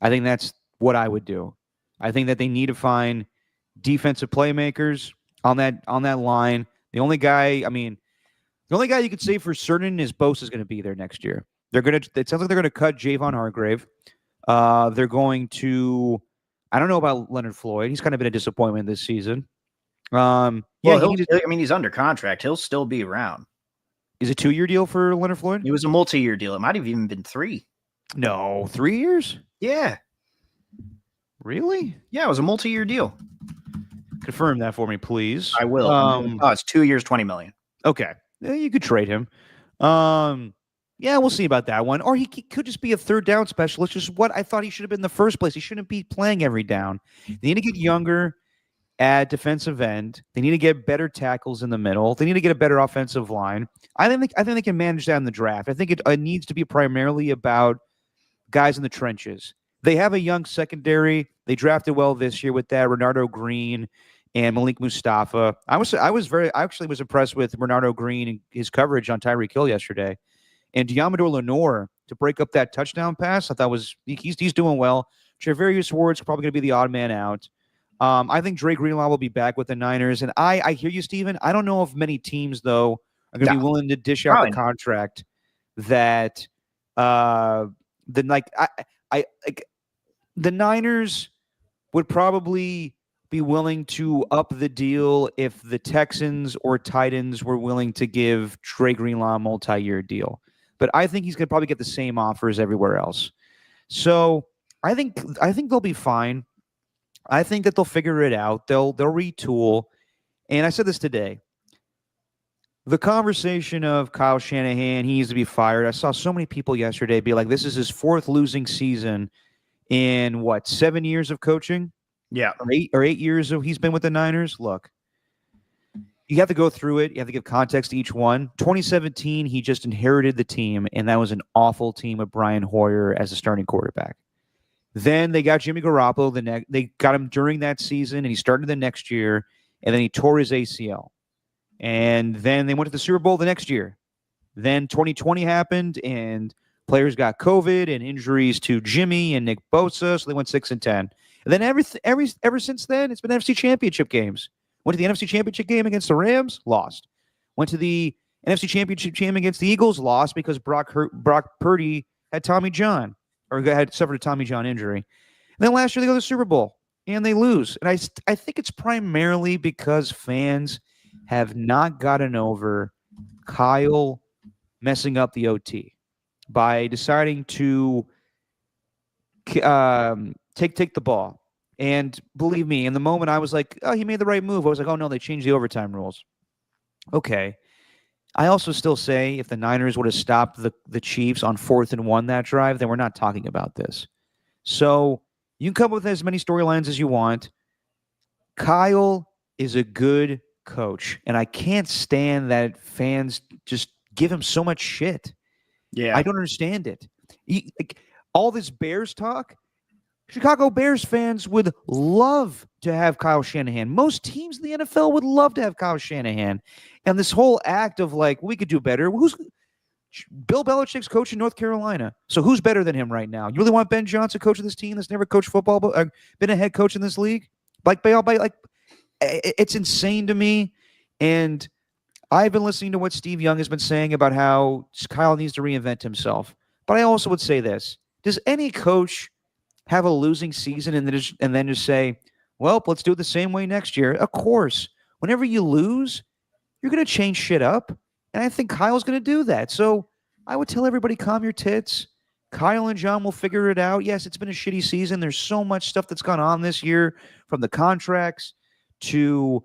I think that's what I would do. I think that they need to find defensive playmakers on that line. The only guy you could say for certain is Bosa's going to be there next year. It sounds like they're going to cut Javon Hargrave. They're going to, I don't know about Leonard Floyd. He's kind of been a disappointment this season. He's under contract. He'll still be around. Is it a 2-year deal for Leonard Floyd? It was a multi-year deal. It might have even been 3. No, 3 years? Yeah. Really? Yeah, it was a multi-year deal. Confirm that for me, please. I will. It's 2 years, $20 million. Okay. You could trade him. Yeah, we'll see about that one. Or he could just be a third down specialist, which is what I thought he should have been in the first place. He shouldn't be playing every down. They need to get younger at defensive end. They need to get better tackles in the middle. They need to get a better offensive line. I think they can manage that in the draft. I think it needs to be primarily about guys in the trenches. They have a young secondary. They drafted well this year with that Renardo Green and Malik Mustafa. I actually was impressed with Renardo Green and his coverage on Tyreek Hill yesterday. And Diamador Lenore to break up that touchdown pass, I thought he's doing well. Treverius Ward's probably going to be the odd man out. I think Dre Greenlaw will be back with the Niners. And I hear you, Steven. I don't know if many teams, though, are going to be willing to dish out the contract that the Niners would probably be willing to up the deal if the Texans or Titans were willing to give Dre Greenlaw a multi-year deal. But I think he's going to probably get the same offers everywhere else. So I think they'll be fine. I think that they'll figure it out. They'll retool. And I said this today. The conversation of Kyle Shanahan, he needs to be fired. I saw so many people yesterday be like, this is his fourth losing season in 7 years of coaching? Yeah. Or 8 years of he's been with the Niners. Look, you have to go through it. You have to give context to each one. 2017, he just inherited the team, and that was an awful team with Brian Hoyer as a starting quarterback. Then they got Jimmy Garoppolo. They got him during that season, and he started the next year, and then he tore his ACL. And then they went to the Super Bowl the next year. Then 2020 happened, and players got COVID and injuries to Jimmy and Nick Bosa, so they went 6-10. And then ever since then, it's been NFC Championship games. Went to the NFC Championship game against the Rams, lost. Went to the NFC Championship game against the Eagles, lost because Brock Purdy had Tommy John, or had suffered a Tommy John injury. And then last year they go to the Super Bowl, and they lose. And I think it's primarily because fans have not gotten over Kyle messing up the OT by deciding to take the ball. And believe me, in the moment I was like, oh, he made the right move. I was like, oh no, they changed the overtime rules. Okay. I also still say if the Niners would have stopped the Chiefs on 4th and 1 that drive, then we're not talking about this. So you can come up with as many storylines as you want. Kyle is a good coach, and I can't stand that fans just give him so much shit. Yeah. I don't understand it. All this Bears talk, Chicago Bears fans would love to have Kyle Shanahan. Most teams in the NFL would love to have Kyle Shanahan. And this whole act of we could do better. Bill Belichick's coach in North Carolina. So who's better than him right now? You really want Ben Johnson coach of this team that's never coached football, but been a head coach in this league? It's insane to me. And I've been listening to what Steve Young has been saying about how Kyle needs to reinvent himself. But I also would say this. Does any coach have a losing season and then just say, well, let's do it the same way next year? Of course. Whenever you lose, you're going to change shit up. And I think Kyle's going to do that. So I would tell everybody, calm your tits. Kyle and John will figure it out. Yes, it's been a shitty season. There's so much stuff that's gone on this year, from the contracts to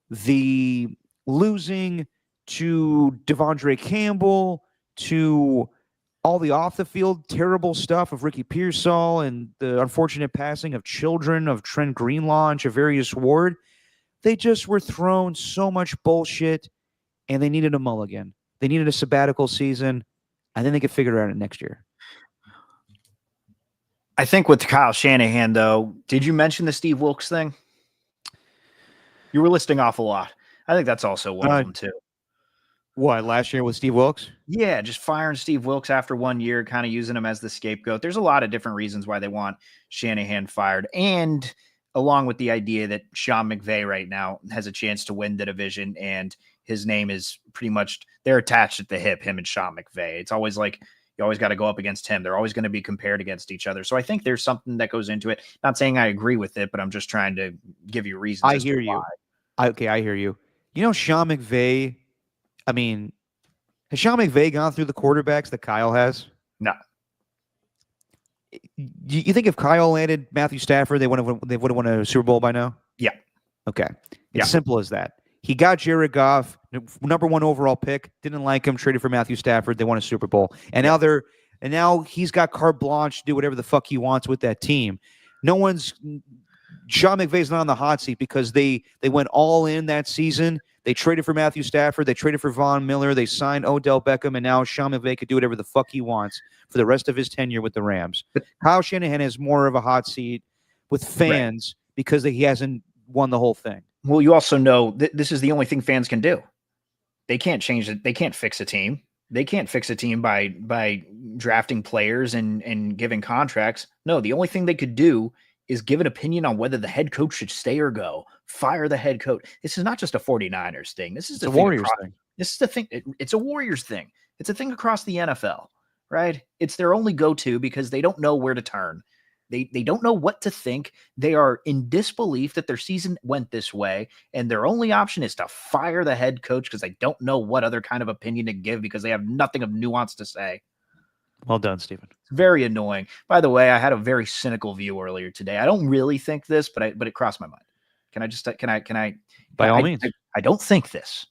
the losing to Devondre Campbell to all the off-the-field terrible stuff of Ricky Pearsall and the unfortunate passing of children of Trent Greenlaw and Treverius Ward. They just were thrown so much bullshit, and they needed a mulligan. They needed a sabbatical season. I think they could figure it out next year. I think with Kyle Shanahan, though, did you mention the Steve Wilkes thing? You were listing off a lot. I think that's also one of them, too. What, last year with Steve Wilkes? Yeah, just firing Steve Wilkes after 1 year, kind of using him as the scapegoat. There's a lot of different reasons why they want Shanahan fired. And along with the idea that Sean McVay right now has a chance to win the division, and his name is pretty much, they're attached at the hip, him and Sean McVay. It's always like, you always got to go up against him. They're always going to be compared against each other. So I think there's something that goes into it. Not saying I agree with it, but I'm just trying to give you reasons. I hear you. Okay, I hear you. You know, Sean McVay, has Sean McVay gone through the quarterbacks that Kyle has? No. You think if Kyle landed Matthew Stafford, they would have won a Super Bowl by now? Yeah. Okay. It's simple as that. He got Jared Goff, number 1 overall pick. Didn't like him. Traded for Matthew Stafford. They won a Super Bowl, and now he's got carte blanche to do whatever the fuck he wants with that team. No one's Sean McVay's not on the hot seat because they went all in that season. They traded for Matthew Stafford. They traded for Von Miller. They signed Odell Beckham, and now Sean McVay could do whatever the fuck he wants for the rest of his tenure with the Rams. But Kyle Shanahan has more of a hot seat with fans because he hasn't won the whole thing. Well, you also know this is the only thing fans can do. They can't change it. They can't fix a team. They can't fix a team by drafting players and giving contracts. No, the only thing they could do is give an opinion on whether the head coach should stay or go. Fire the head coach. This is not just a 49ers thing. This is a Warriors thing. This is the thing. It's a Warriors thing. It's a thing across the NFL, right? It's their only go-to because they don't know where to turn. They don't know what to think. They are in disbelief that their season went this way, and their only option is to fire the head coach because they don't know what other kind of opinion to give because they have nothing of nuance to say. Well done, Stephen. It's very annoying. By the way, I had a very cynical view earlier today. I don't really think this, but it crossed my mind. Can I? By all means. I don't think this.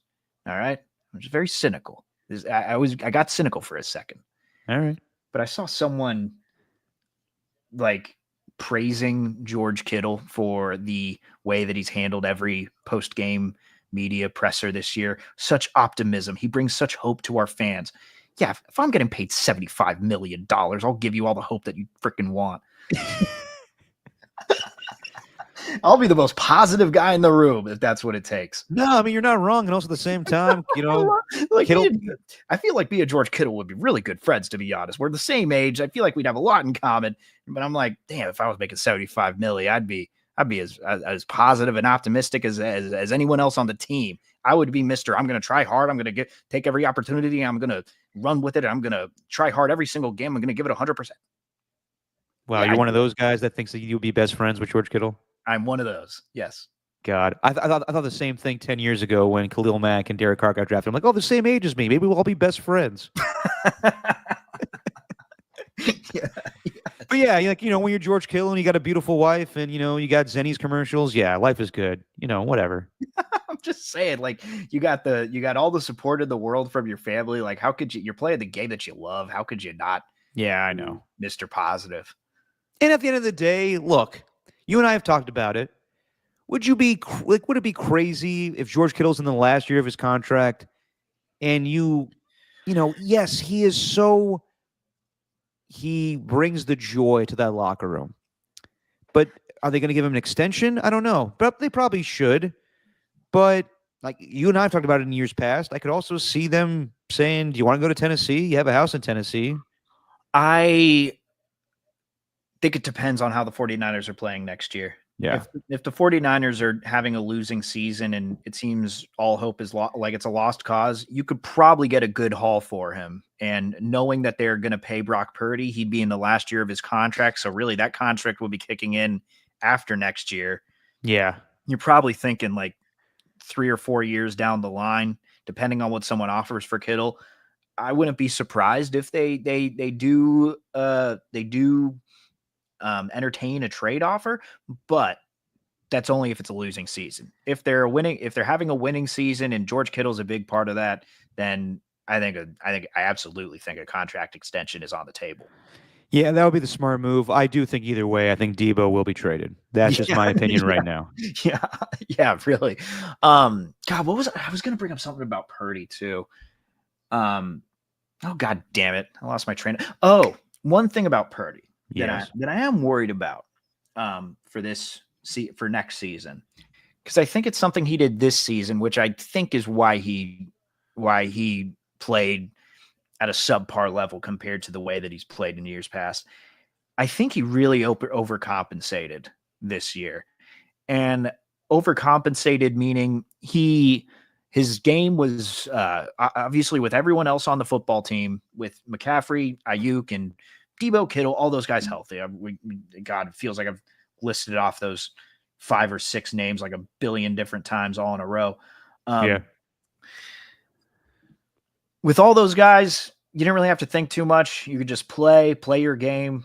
All right. I'm just very cynical. I got cynical for a second. All right. But I saw someone like praising George Kittle for the way that he's handled every post-game media presser this year. Such optimism. He brings such hope to our fans. Yeah, if I'm getting paid $75 million, I'll give you all the hope that you freaking want. I'll be the most positive guy in the room if that's what it takes. No, I mean, you're not wrong. And also at the same time, Kittle, I feel like me and George Kittle would be really good friends, to be honest. We're the same age. I feel like we'd have a lot in common. But I'm like, damn, if I was making $75 million, I'd be as positive and optimistic as anyone else on the team. I would be Mr. I'm going to try hard. I'm going to take every opportunity. I'm going to run with it. I'm going to try hard every single game. I'm going to give it 100%. Wow, yeah, you're one of those guys that thinks that you would be best friends with George Kittle? I'm one of those. Yes. God, I thought the same thing 10 years ago when Khalil Mack and Derek Carr got drafted. I'm like, oh, the same age as me. Maybe we'll all be best friends. Yeah. But yeah, like, when you're George Kittle and you got a beautiful wife and, you got Zenny's commercials. Yeah, life is good. Whatever. I'm just saying, like, you got all the support in the world from your family. Like, how could you're playing the game that you love. How could you not? Yeah, I know. Mr. Positive. And at the end of the day, look, you and I have talked about it. Would it be crazy if George Kittle's in the last year of his contract and yes, he brings the joy to that locker room. But are they going to give him an extension? I don't know. But they probably should. But like you and I have talked about it in years past, I could also see them saying, do you want to go to Tennessee? You have a house in Tennessee. I think it depends on how the 49ers are playing next year. Yeah. If the 49ers are having a losing season and it seems all hope is like it's a lost cause, you could probably get a good haul for him. And knowing that they're going to pay Brock Purdy, he'd be in the last year of his contract. So really that contract will be kicking in after next year. Yeah. You're probably thinking like 3 or 4 years down the line, depending on what someone offers for Kittle. I wouldn't be surprised if they do entertain a trade offer, but that's only if it's a losing season. If they're having a winning season and George Kittle's a big part of that, then I absolutely think a contract extension is on the table. Yeah, that would be the smart move. I do think either way, I think Debo will be traded. That's just my opinion right now. Yeah, really. God, I was going to bring up something about Purdy too. Oh, God damn it. I lost my train. Oh, one thing about Purdy that I am worried about for next season, because I think it's something he did this season, which I think is why he played at a subpar level compared to the way that he's played in years past. I think he really overcompensated this year, and overcompensated meaning his game was obviously with everyone else on the football team, with McCaffrey, Ayuk, and Debo, Kittle, all those guys healthy. God, it feels like I've listed off those 5 or 6 names like a billion different times all in a row. With all those guys, you didn't really have to think too much. You could just play your game.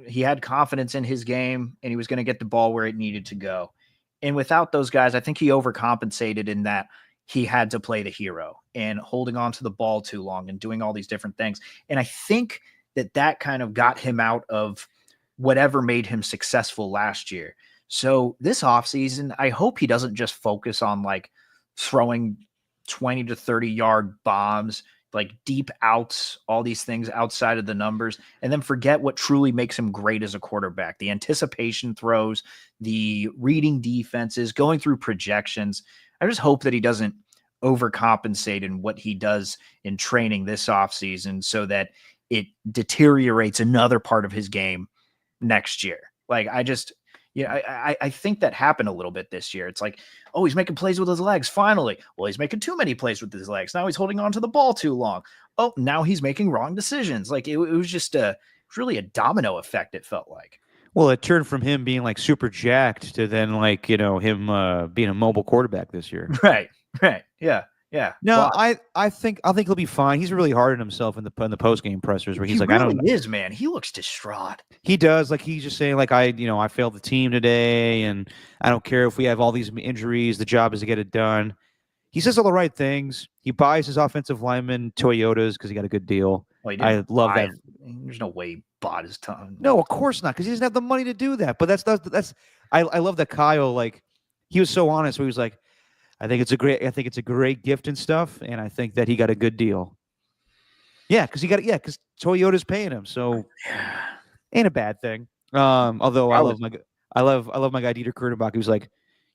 He had confidence in his game, and he was going to get the ball where it needed to go. And without those guys, I think he overcompensated in that he had to play the hero and holding on to the ball too long and doing all these different things. And I think that kind of got him out of whatever made him successful last year. So this offseason, I hope he doesn't just focus on like throwing 20 to 30 yard bombs, like deep outs, all these things outside of the numbers, and then forget what truly makes him great as a quarterback. The anticipation throws, the reading defenses, going through projections. I just hope that he doesn't overcompensate in what he does in training this offseason so that it deteriorates another part of his game next year. Like I think that happened a little bit this year. It's like, oh, he's making plays with his legs. Finally. Well, he's making too many plays with his legs. Now he's holding on to the ball too long. Oh, now he's making wrong decisions. Like it was just really a domino effect. It felt like. Well, it turned from him being like super jacked to then like, him being a mobile quarterback this year. Right. Yeah. No, Well, I think he'll be fine. He's really hard on himself in the post game pressers where he's like, really I don't. is, man. He looks distraught. He does, like he's just saying like I failed the team today, and I don't care if we have all these injuries. The job is to get it done. He says all the right things. He buys his offensive lineman Toyotas because he got a good deal. Well, I love that. There's no way he bought his time. No, of course not, because he doesn't have the money to do that. But that's I love that Kyle, like, he was so honest. Where he was like, I think it's a great gift and stuff, and I think that he got a good deal. Yeah, because Toyota's paying him, so ain't a bad thing. Although I love my guy Dieter Kurtenbach, who's like,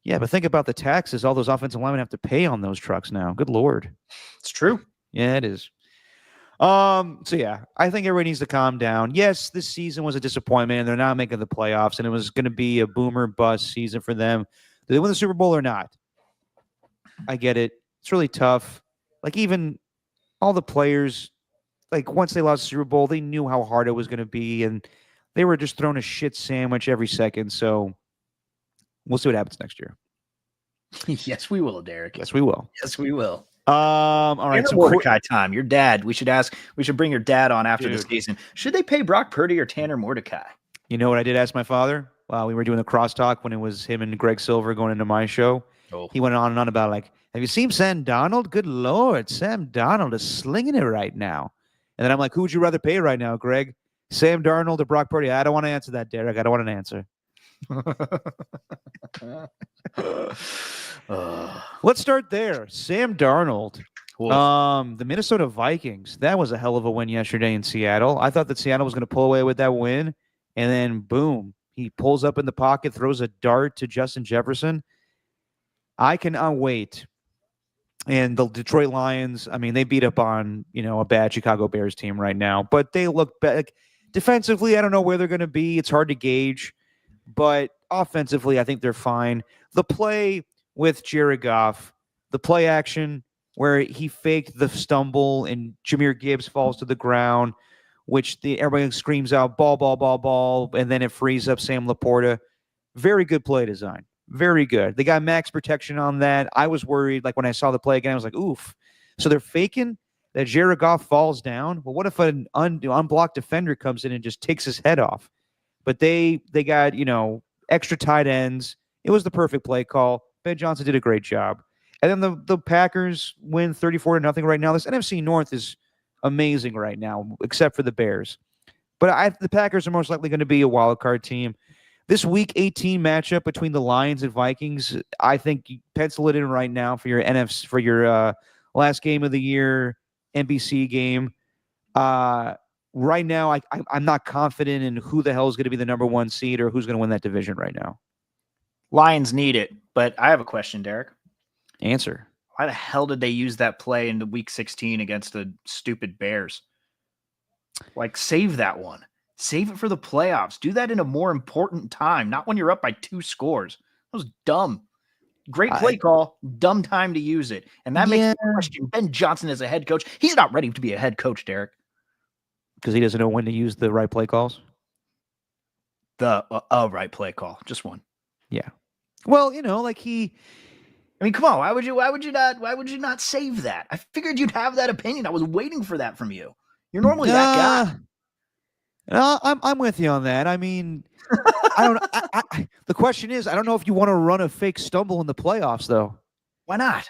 yeah, but think about the taxes all those offensive linemen have to pay on those trucks now. Good Lord. It's true. Yeah, it is. So yeah, I think everybody needs to calm down. Yes, this season was a disappointment, and they're not making the playoffs, and it was going to be a boomer bust season for them. Do they win the Super Bowl or not? I get it. It's really tough. Like, even all the players, like, once they lost the Super Bowl, they knew how hard it was going to be, and they were just thrown a shit sandwich every second. So we'll see what happens next year. Yes, we will, Derek. Yes, we will. Yes, we will. All right. So Mordecai time. Your dad. We should bring your dad on after the season. Should they pay Brock Purdy or Tanner Mordecai? You know what I did ask my father while we were doing the crosstalk when it was him and Greg Silver going into my show? Oh. He went on and on about, like, have you seen Sam Darnold? Good Lord, Sam Darnold is slinging it right now. And then I'm like, who would you rather pay right now, Greg? Sam Darnold or Brock Purdy? I don't want to answer that, Derek. I don't want an answer. Let's start there. Sam Darnold. The Minnesota Vikings. That was a hell of a win yesterday in Seattle. I thought that Seattle was going to pull away with that win, and then boom, he pulls up in the pocket, throws a dart to Justin Jefferson. I cannot wait. And the Detroit Lions, I mean, they beat up on, a bad Chicago Bears team right now, but they look back defensively. I don't know where they're going to be. It's hard to gauge, but offensively, I think they're fine. The play with Jared Goff, the play action where he faked the stumble and Jahmyr Gibbs falls to the ground, which everybody screams out, ball, and then it frees up Sam Laporta. Very good play design. Very good. They got max protection on that. I was worried, like, when I saw the play again, I was like, oof. So they're faking that Jared Goff falls down. Well, what if an unblocked defender comes in and just takes his head off? But they got, extra tight ends. It was the perfect play call. Ben Johnson did a great job. And then the Packers win 34-0 right now. This NFC North is amazing right now, except for the Bears. But the Packers are most likely going to be a wild card team. This Week 18 matchup between the Lions and Vikings, I think you pencil it in right now for your last game of the year NBC game. Right now, I'm not confident in who the hell is going to be the number one seed or who's going to win that division right now. Lions need it, but I have a question, Derek. Answer. Why the hell did they use that play in the Week 16 against the stupid Bears? Like, save that one. Save it for the playoffs. Do that in a more important time, not when you're up by 2 scores. That was dumb. Great play call, dumb time to use it. And that makes me question Ben Johnson as a head coach. He's not ready to be a head coach, Derek. Because he doesn't know when to use the right play calls? The right play call. Just one. Yeah. Well, I mean, come on. Why would you not save that? I figured you'd have that opinion. I was waiting for that from you. You're normally that guy. I'm with you on that. I mean, I don't. The question is, I don't know if you want to run a fake stumble in the playoffs, though. Why not?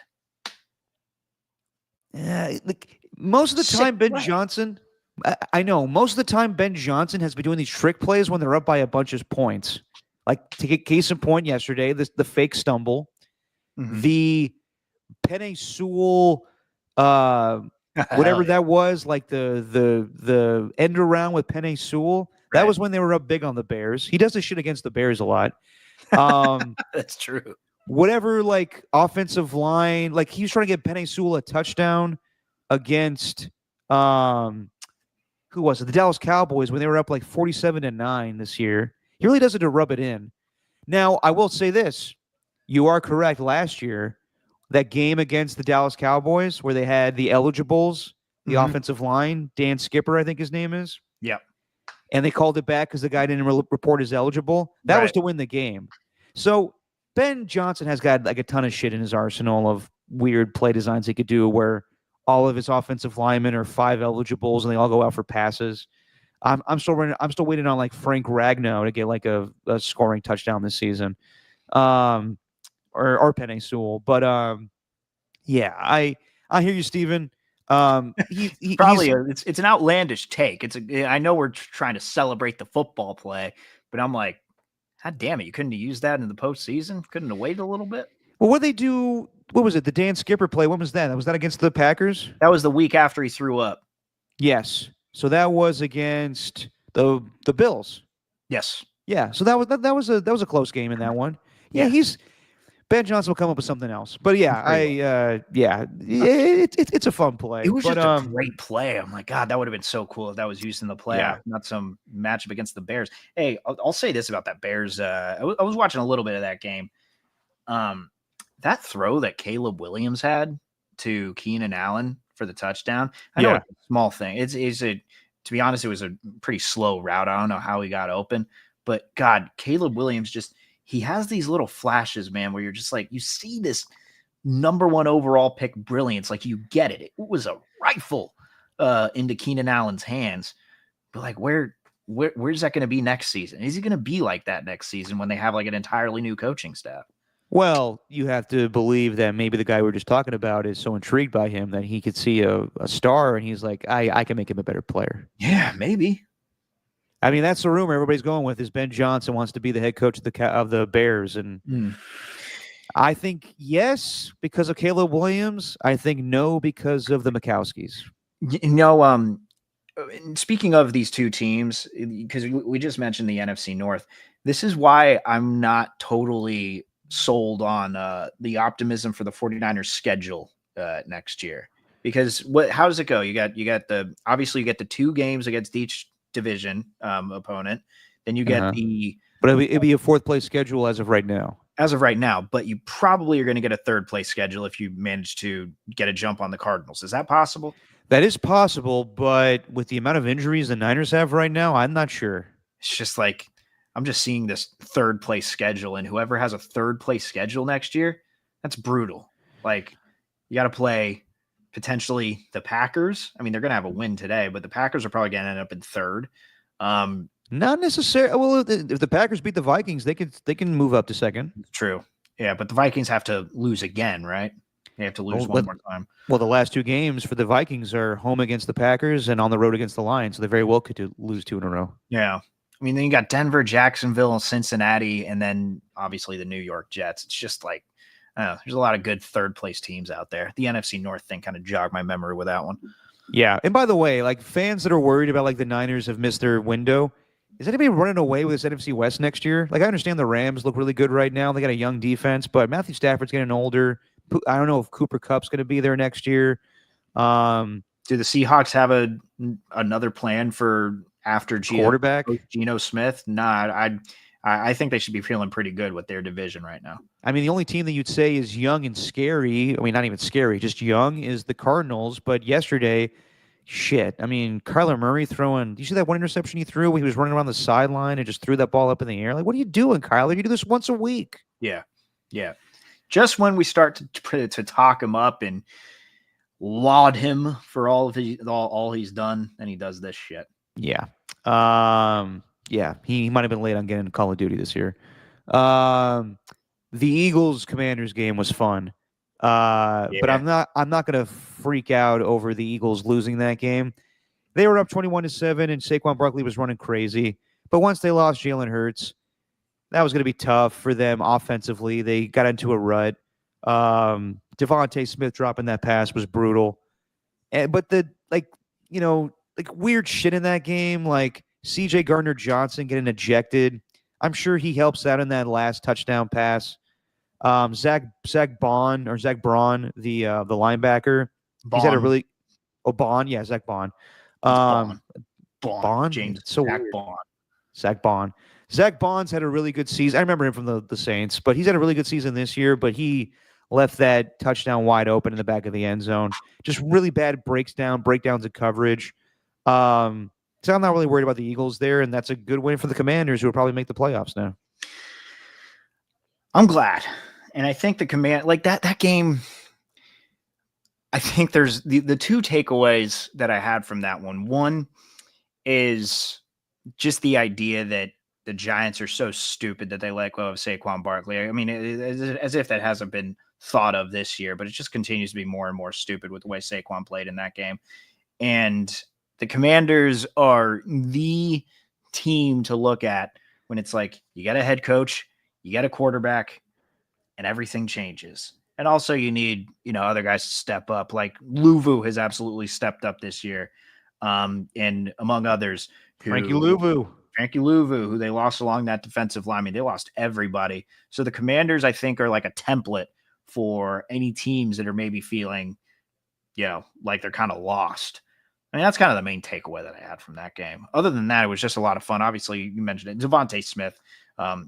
Like most of the Sick time, Ben play. Johnson. I know most of the time Ben Johnson has been doing these trick plays when they're up by a bunch of points. Like to get case in point, yesterday, the fake stumble, Mhm. the Penny Sewell, whatever Hell yeah. that was, like the end around with Penny Sewell. That Right. was when they were up big on the Bears. He does this shit against the Bears a lot. That's true. Whatever, like offensive line, like he was trying to get Penny Sewell a touchdown against who was it? The Dallas Cowboys when they were up like 47-9 this year. He really does it to rub it in. Now, I will say this. You are correct. Last year, that game against the Dallas Cowboys where they had the eligibles, the Mhm. offensive line, Dan Skipper, I think his name is, Yep. and they called it back because the guy didn't report as eligible. That was Right. to win the game. So Ben Johnson has got like a ton of shit in his arsenal of weird play designs he could do where all of his offensive linemen are 5 eligibles and they all go out for passes. I'm still waiting on like Frank Ragnow to get like a scoring touchdown this season. Or Penny Sewell. But yeah, I hear you, Steven. Probably He's it's an outlandish take. I know we're trying to celebrate the football play, but I'm like, God damn it, you couldn't have used that in the postseason? Couldn't have waited a little bit? well, what they do? What was it? The Dan Skipper play? When was that? Was that against the Packers? That was the week after he threw up. Yes. So that was against the Bills. Yes. Yeah. So that was a close game in that one. Yeah, Yeah. he's Ben Johnson will come up with something else. But yeah, it's a fun play. It was but, just a great play. I'm like, God, that would have been so cool if that was used in the playoff, not some matchup against the Bears. Hey, I'll say this about that Bears. I was watching a little bit of that game. That throw that Caleb Williams had to Keenan Allen for the touchdown. I know it's a small thing. To be honest, it was a pretty slow route. I don't know how he got open, but God, Caleb Williams he has these little flashes, man, where you're just like, you see this number 1 overall pick brilliance. Like you get it. It was a rifle into Keenan Allen's hands. But like, where's that going to be next season? Is he going to be like that next season when they have like an entirely new coaching staff? Well, you have to believe that maybe the guy we were just talking about is so intrigued by him that he could see a star and he's like, I can make him a better player. Yeah, maybe. I mean, that's the rumor everybody's going with is Ben Johnson wants to be the head coach of the Bears. And I think yes, because of Caleb Williams. I think no, because of the Mikowskis. Speaking of these two teams, because we just mentioned the NFC North, this is why I'm not totally sold on the optimism for the 49ers schedule next year. Because how does it go? You got obviously you get the 2 games against each division opponent. Then you get but it'd be a 4th place schedule as of right now. But you probably are going to get a 3rd place schedule if you manage to get a jump on the Cardinals. Is that possible? That is possible, but with the amount of injuries the Niners have right now, I'm not sure. It's just like I'm just seeing this 3rd place schedule, and whoever has a 3rd place schedule next year, that's brutal. Like you got to play potentially the Packers. I mean, they're going to have a win today, but the Packers are probably going to end up in 3rd. Not necessarily. Well, if the Packers beat the Vikings, they can move up to 2nd. True. Yeah, but the Vikings have to lose again, right? They have to lose one more time. Well, the last 2 games for the Vikings are home against the Packers and on the road against the Lions, so they very well could lose 2 in a row. Yeah. I mean, then you got Denver, Jacksonville, Cincinnati, and then obviously the New York Jets. It's just like, there's a lot of good 3rd place teams out there. The NFC North thing kind of jogged my memory with that one. Yeah. And by the way, like fans that are worried about like the Niners have missed their window, is anybody running away with this NFC West next year? Like I understand the Rams look really good right now. They got a young defense, but Matthew Stafford's getting older. I don't know if Cooper Kupp's going to be there next year. Do the Seahawks have another plan for after quarterback Geno Smith? Nah, I think they should be feeling pretty good with their division right now. I mean, the only team that you'd say is young and scary. I mean, not even scary, just young is the Cardinals. But yesterday, I mean, Kyler Murray throwing. Do you see that one interception he threw when he was running around the sideline and just threw that ball up in the air? Like, what are you doing, Kyler? You do this once a week. Yeah. Just when we start to talk him up and laud him for all he's done, and he does this shit. Yeah. Yeah. He might have been late on getting Call of Duty this year. The Eagles Commanders game was fun. But I'm not going to freak out over the Eagles losing that game. They were up 21-7, and Saquon Barkley was running crazy. But once they lost Jalen Hurts, that was going to be tough for them offensively. They got into a rut. Devontae Smith dropping that pass was brutal. But weird shit in that game, like C.J. Gardner-Johnson getting ejected. I'm sure he helps out in that last touchdown pass. Zach Braun, the linebacker, he's had a really Bond, yeah, Zach Bond. Bond, James so Zach weird. Bond. Zach Bond. Zach Bond's had a really good season. I remember him from the Saints, but he's had a really good season this year. But he left that touchdown wide open in the back of the end zone. Just really bad breakdowns of coverage. So I'm not really worried about the Eagles there, and that's a good win for the Commanders, who will probably make the playoffs now. I'm glad. And I think that game, I think there's the two takeaways that I had from that one. One is just the idea that the Giants are so stupid that they let go of Saquon Barkley. I mean, as if that hasn't been thought of this year, but it just continues to be more and more stupid with the way Saquon played in that game. And the Commanders are the team to look at when it's like, you got a head coach, you got a quarterback, and everything changes. And also you need, other guys to step up. Like Louvu has absolutely stepped up this year. And among others, Frankie Louvu, who they lost along that defensive line. I mean, they lost everybody. So the Commanders, I think, are like a template for any teams that are maybe feeling, like they're kind of lost. I mean, that's kind of the main takeaway that I had from that game. Other than that, it was just a lot of fun. Obviously, you mentioned it. Devontae Smith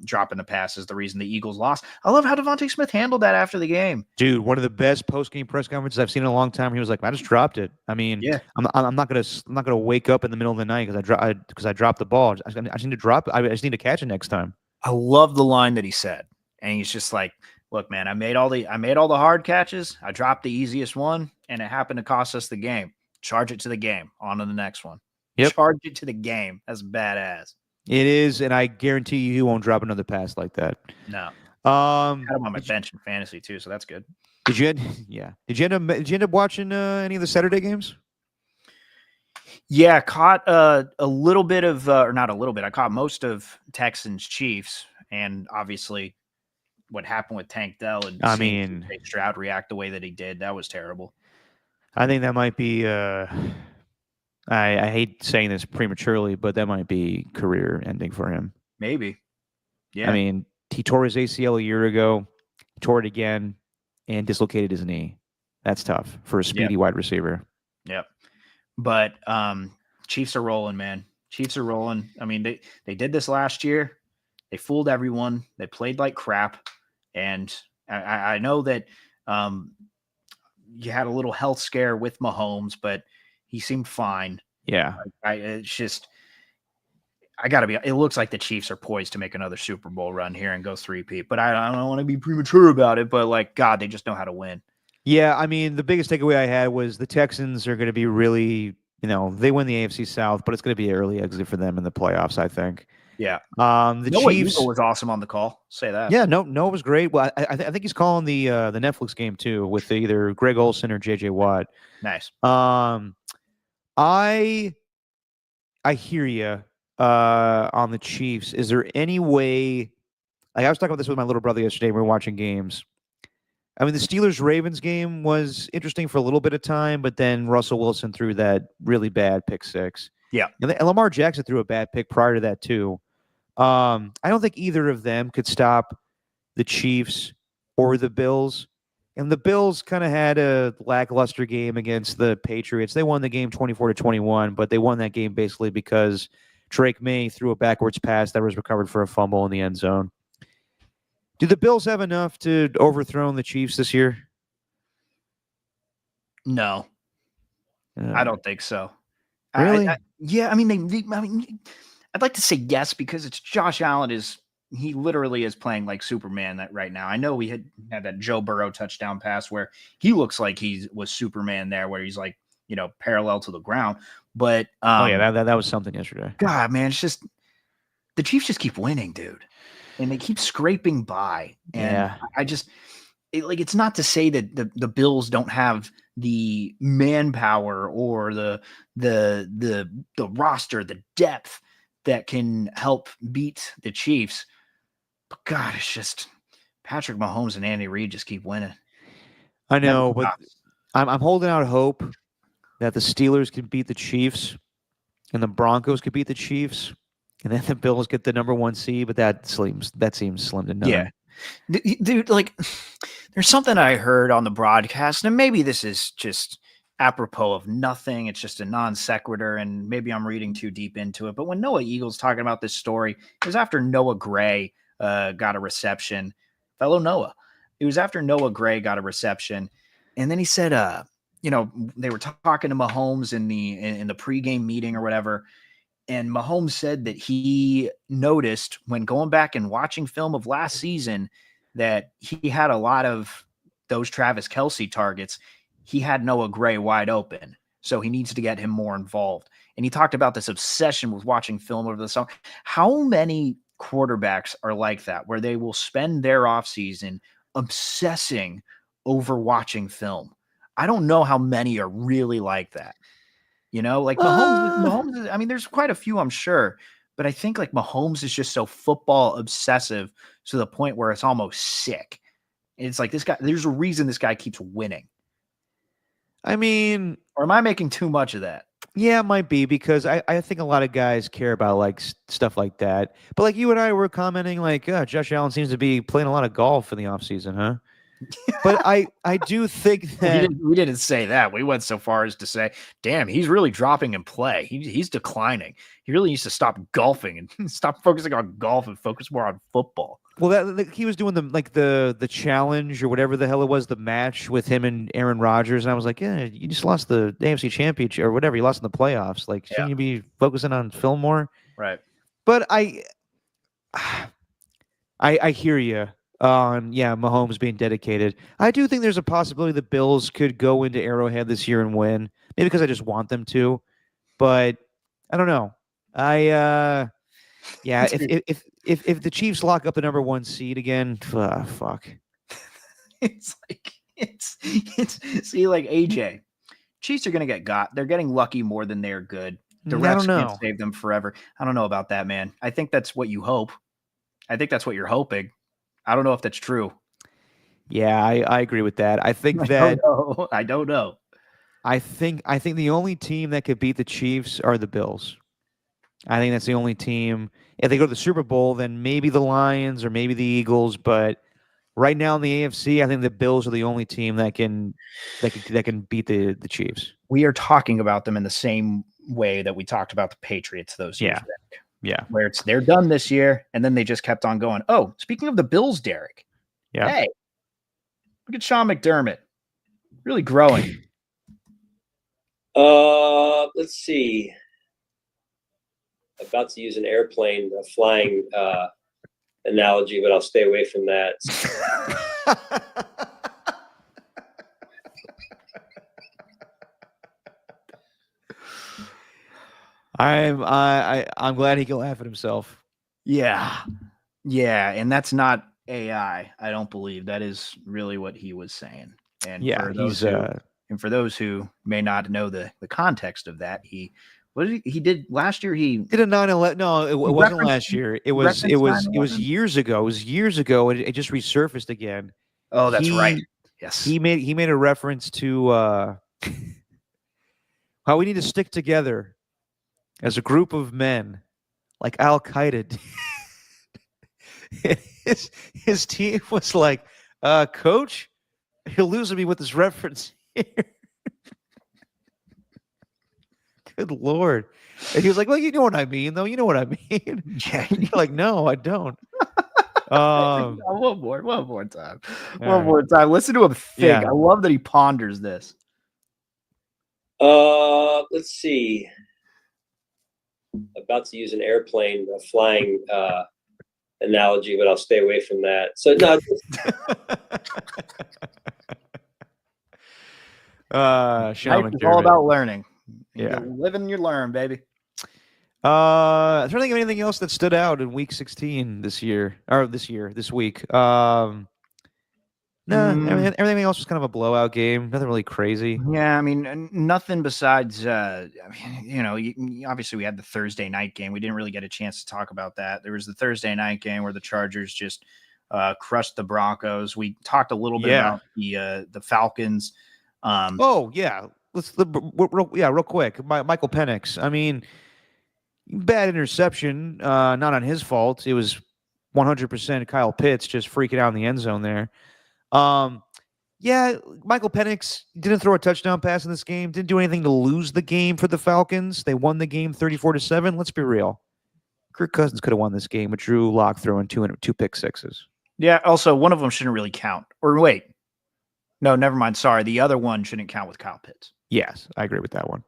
dropping the pass is the reason the Eagles lost. I love how Devontae Smith handled that after the game. Dude, one of the best post-game press conferences I've seen in a long time. He was like, "I just dropped it. I mean, Yeah. I'm not gonna wake up in the middle of the night because I dropped the ball. I just need to drop it. I just need to catch it next time." I love the line that he said, and he's just like, "Look, man, I made all the hard catches. I dropped the easiest one, and it happened to cost us the game. Charge it to the game. On to the next one. Yep. Charge it to the game. That's badass." It is, and I guarantee you he won't drop another pass like that. No. I had him on my bench in fantasy too, so that's good. Did you end up watching any of the Saturday games? Yeah, caught a little bit of, or not a little bit. I caught most of Texans Chiefs, and obviously what happened with Tank Dell and seeing Stroud react the way that he did. That was terrible. I think that might be. I hate saying this prematurely, but that might be career ending for him. Maybe. Yeah. I mean, he tore his ACL a year ago, tore it again, and dislocated his knee. That's tough for a speedy wide receiver. Yep. But Chiefs are rolling, man. Chiefs are rolling. I mean, they did this last year. They fooled everyone. They played like crap. And I know that you had a little health scare with Mahomes, but he seemed fine. Yeah. It looks like the Chiefs are poised to make another Super Bowl run here and go 3-peat. But I don't want to be premature about it. But, like, God, they just know how to win. Yeah, I mean, the biggest takeaway I had was the Texans are going to be really, they win the AFC South, but it's going to be an early exit for them in the playoffs, I think. Yeah. The Chiefs was awesome on the call. Say that. Yeah, Noah was great. Well, I think he's calling the Netflix game too with either Greg Olsen or JJ Watt. Nice. I hear you on the Chiefs. Is there any way? Like I was talking about this with my little brother yesterday. We were watching games. I mean, the Steelers-Ravens game was interesting for a little bit of time, but then Russell Wilson threw that really bad pick six. Yeah. And Lamar Jackson threw a bad pick prior to that too. I don't think either of them could stop the Chiefs or the Bills. And the Bills kind of had a lackluster game against the Patriots. They won the game 24-21, but they won that game basically because Drake May threw a backwards pass that was recovered for a fumble in the end zone. Do the Bills have enough to overthrow the Chiefs this year? No. I don't think so. Really? I mean, I'd like to say yes because it's Josh Allen he literally is playing like Superman right now. I know we had that Joe Burrow touchdown pass where he looks like he was Superman there, where he's like, parallel to the ground. But that was something yesterday. God, man, it's just the Chiefs just keep winning, dude, and they keep scraping by. And I just it's not to say that the Bills don't have the manpower or the roster, the depth that can help beat the Chiefs. But God, it's just Patrick Mahomes and Andy Reid just keep winning. I know, but I'm holding out hope that the Steelers can beat the Chiefs and the Broncos could beat the Chiefs, and then the Bills get the number 1 seed. But that seems slim to none. Yeah, dude, like there's something I heard on the broadcast, and maybe this is just apropos of nothing. It's just a non sequitur, and maybe I'm reading too deep into it. But when Noah Eagle's talking about this story, it was after Noah Gray got a reception. Fellow Noah. It was after Noah Gray got a reception, and then he said, they were talking to Mahomes in the pregame meeting or whatever. And Mahomes said that he noticed when going back and watching film of last season that he had a lot of those Travis Kelce targets. He had Noah Gray wide open. So he needs to get him more involved. And he talked about this obsession with watching film over the summer. How many quarterbacks are like that, where they will spend their offseason obsessing over watching film? I don't know how many are really like that. Like Mahomes, I mean, there's quite a few, I'm sure, but I think like Mahomes is just so football obsessive to the point where it's almost sick. It's like this guy, there's a reason this guy keeps winning. I mean, or am I making too much of that? Yeah, it might be, because I think a lot of guys care about like stuff like that. But like you and I were commenting, like Josh Allen seems to be playing a lot of golf in the offseason, huh? But I do think that we didn't say that. We went so far as to say, damn, he's really dropping in play. He's declining. He really needs to stop golfing and stop focusing on golf and focus more on football. Well, he was doing the challenge or whatever the hell it was, the match with him and Aaron Rodgers, and I was like, yeah, you just lost the AFC Championship or whatever. You lost in the playoffs. Like, shouldn't you be focusing on film more? Right. But I hear you on Mahomes being dedicated. I do think there's a possibility the Bills could go into Arrowhead this year and win. Maybe because I just want them to, but I don't know. If the Chiefs lock up the number 1 seed again, fuck. It's see, like AJ, Chiefs are gonna get got. They're getting lucky more than they're good. The refs can't save them forever. I don't know about that, man. I think that's what you hope. I think that's what you're hoping. I don't know if that's true. Yeah, I agree with that. I think that I don't know. I think the only team that could beat the Chiefs are the Bills. I think that's the only team. If they go to the Super Bowl, then maybe the Lions or maybe the Eagles. But right now in the AFC, I think the Bills are the only team that can beat the Chiefs. We are talking about them in the same way that we talked about the Patriots those years back. Yeah. Where they're done this year, and then they just kept on going. Oh, speaking of the Bills, Derek. Yeah. Hey, look at Sean McDermott. Really growing. Let's see. About to use an airplane flying analogy, but I'll stay away from that. I'm glad he can laugh at himself. Yeah, and that's not AI. I don't believe that is really what he was saying. And for those who may not know the context of that, he did last year. He did a 9/11. No, it wasn't last year. It was years ago. It was years ago. It just resurfaced again. Oh, that's right. Yes, he made a reference to how we need to stick together as a group of men, like Al Qaeda. his team was like, Coach, you're losing me with this reference here. Good Lord. And he was like, well, you know what I mean, though. You know what I mean. Yeah. You're like, no, I don't. One more time. One more time. Listen to him think. Yeah. I love that he ponders this. Let's see. About to use an airplane flying analogy, but I'll stay away from that. So no. Life is all about learning. Yeah, you live and you learn, baby. I'm trying to think of anything else that stood out in Week 16 this week. No, everything else was kind of a blowout game. Nothing really crazy. Yeah, I mean, nothing besides, I mean, obviously we had the Thursday night game. We didn't really get a chance to talk about that. There was the Thursday night game where the Chargers just crushed the Broncos. We talked a little bit about the Falcons. Oh yeah, real quick. Michael Penix. I mean, bad interception. Not on his fault. It was 100% Kyle Pitts just freaking out in the end zone there. Yeah, Michael Penix didn't throw a touchdown pass in this game. Didn't do anything to lose the game for the Falcons. They won the game 34-7. Let's be real. Kirk Cousins could have won this game with Drew Lock throwing two pick sixes. Yeah. Also, one of them shouldn't really count. Or wait, no, never mind. Sorry, the other one shouldn't count with Kyle Pitts. Yes, I agree with that one.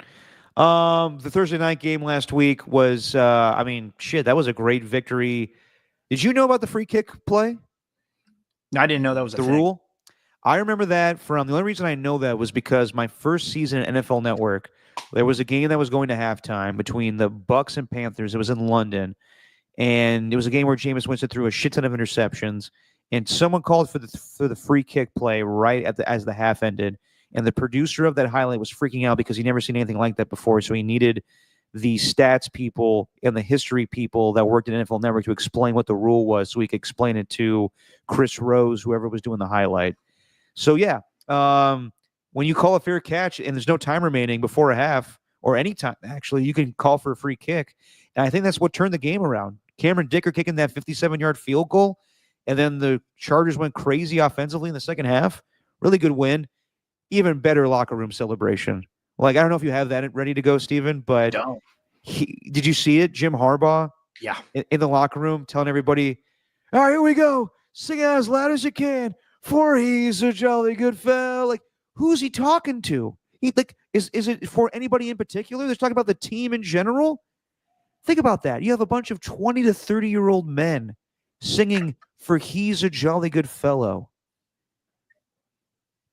The Thursday night game last week was, that was a great victory. Did you know about the free kick play? I didn't know that was the rule. I remember that from the only reason I know that was because my first season at NFL Network, there was a game that was going to halftime between the Bucks and Panthers. It was in London, and it was a game where Jameis Winston threw a shit ton of interceptions, and someone called for the free kick play right as the half ended, and the producer of that highlight was freaking out because he'd never seen anything like that before, so he needed the stats people and the history people that worked at NFL Network to explain what the rule was so he could explain it to Chris Rose, whoever was doing the highlight. So, yeah, when you call a fair catch and there's no time remaining before a half or any time, actually, you can call for a free kick. And I think that's what turned the game around. Cameron Dicker kicking that 57-yard field goal, and then the Chargers went crazy offensively in the second half. Really good win. Even better locker room celebration. Like, I don't know if you have that ready to go, Steven, but did you see it? Jim Harbaugh in the locker room telling everybody, all right, here we go. Sing it as loud as you can. For he's a jolly good fellow. Like, who's he talking to? Is it for anybody in particular? They're talking about the team in general. Think about that. You have a bunch of 20 to 30-year-old men singing for he's a jolly good fellow.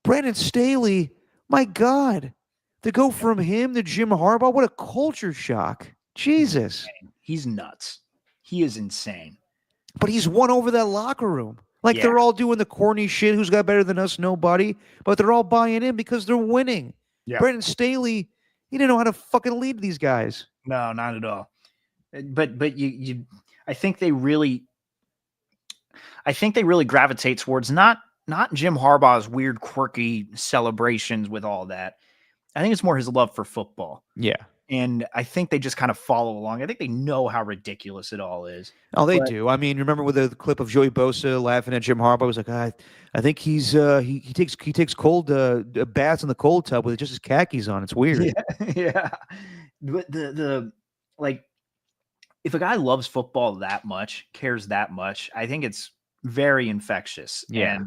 Brandon Staley, my God. To go from him to Jim Harbaugh, what a culture shock. Jesus. He's nuts. He is insane. But he's won over that locker room. Like, they're all doing the corny shit, who's got better than us, nobody. But they're all buying in because they're winning. Yeah. Brandon Staley, he didn't know how to fucking lead these guys. No, not at all. But I think they really gravitate towards not Jim Harbaugh's weird, quirky celebrations with all that. I think it's more his love for football. Yeah. And I think they just kind of follow along. I think they know how ridiculous it all is. Oh, they do. I mean, remember with the clip of Joey Bosa laughing at Jim Harbaugh? Was like, I think he takes cold baths in the cold tub with just his khakis on. It's weird. Yeah. But the if a guy loves football that much, cares that much, I think it's very infectious. Yeah.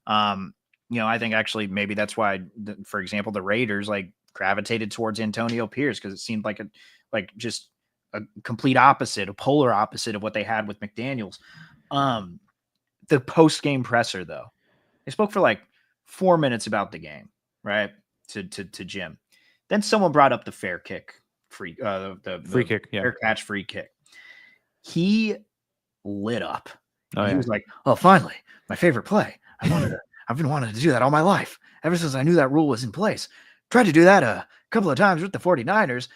And I think actually maybe that's why, for example, the Raiders gravitated towards Antonio Pierce, because it seemed like just a complete opposite, a polar opposite of what they had with McDaniels. The post-game presser, though, they spoke for 4 minutes about the game, right? To Jim. Then someone brought up the fair kick, free kick, fair catch, free kick. He lit up. He was like, "Oh, finally, my favorite play. I've been wanting to do that all my life, ever since I knew that rule was in place. Tried to do that a couple of times with the 49ers.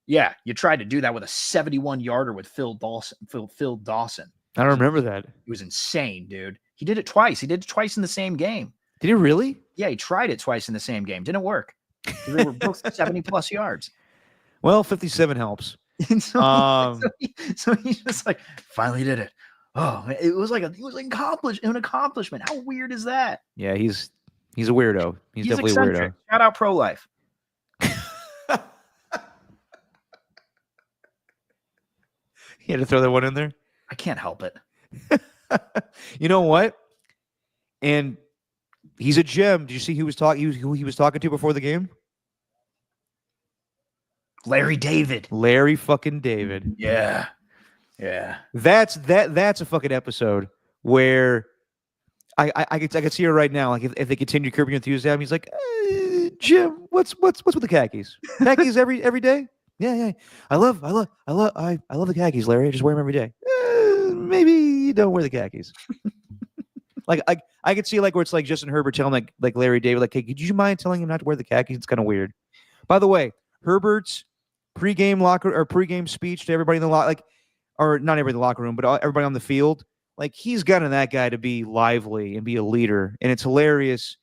Yeah, you tried to do that with a 71-yarder with Phil Dawson. I don't remember that. It was insane, dude. He did it twice. He did it twice in the same game. Did he really? Yeah, he tried it twice in the same game. Didn't work. They were both 70-plus yards. Well, 57 helps. So he's just like, finally did it. Oh, it was an accomplishment. How weird is that? Yeah, he's a weirdo. He's definitely eccentric. A weirdo. Shout out pro-life. He had to throw that one in there? I can't help it. You know what? And he's a gem. Did you see who he was talking to before the game? Larry David. Larry fucking David. Yeah. Yeah. That's a fucking episode where I could see her right now. Like if they continue Curb Your Enthusiasm, he's like, Jim, what's with the khakis? Khakis every day? Yeah. I love the khakis, Larry. I just wear them every day. Maybe you don't wear the khakis. I I could see like where it's like Justin Herbert telling like Larry David, like, hey, could you mind telling him not to wear the khakis? It's kind of weird. By the way, Herbert's pregame speech to everybody in the like, or not everybody in the locker room, but everybody on the field, like he's gotten that guy to be lively and be a leader, and it's hilarious.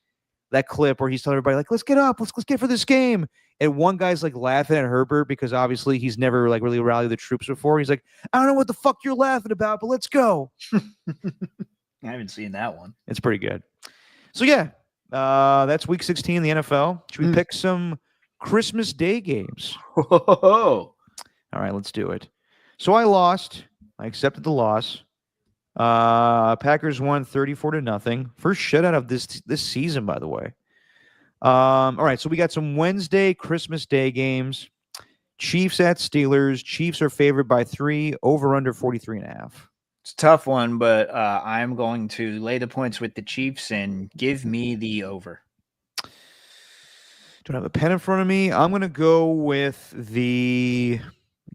That clip where he's telling everybody like, let's get up, let's get for this game. And one guy's like laughing at Herbert because obviously he's never like really rallied the troops before. He's like, I don't know what the fuck you're laughing about, but let's go. I haven't seen that one. It's pretty good. So yeah, that's week 16 in the NFL. Should we pick some Christmas Day games? All right, let's do it. So I lost. I accepted the loss. Packers won 34-0. First shutout of this season, by the way. All right, so we got some Wednesday Christmas Day games. Chiefs at Steelers. Chiefs are favored by 3, over under 43.5. It's a tough one, but I'm going to lay the points with the Chiefs and give me the over. Don't have a pen in front of me. I'm going to go with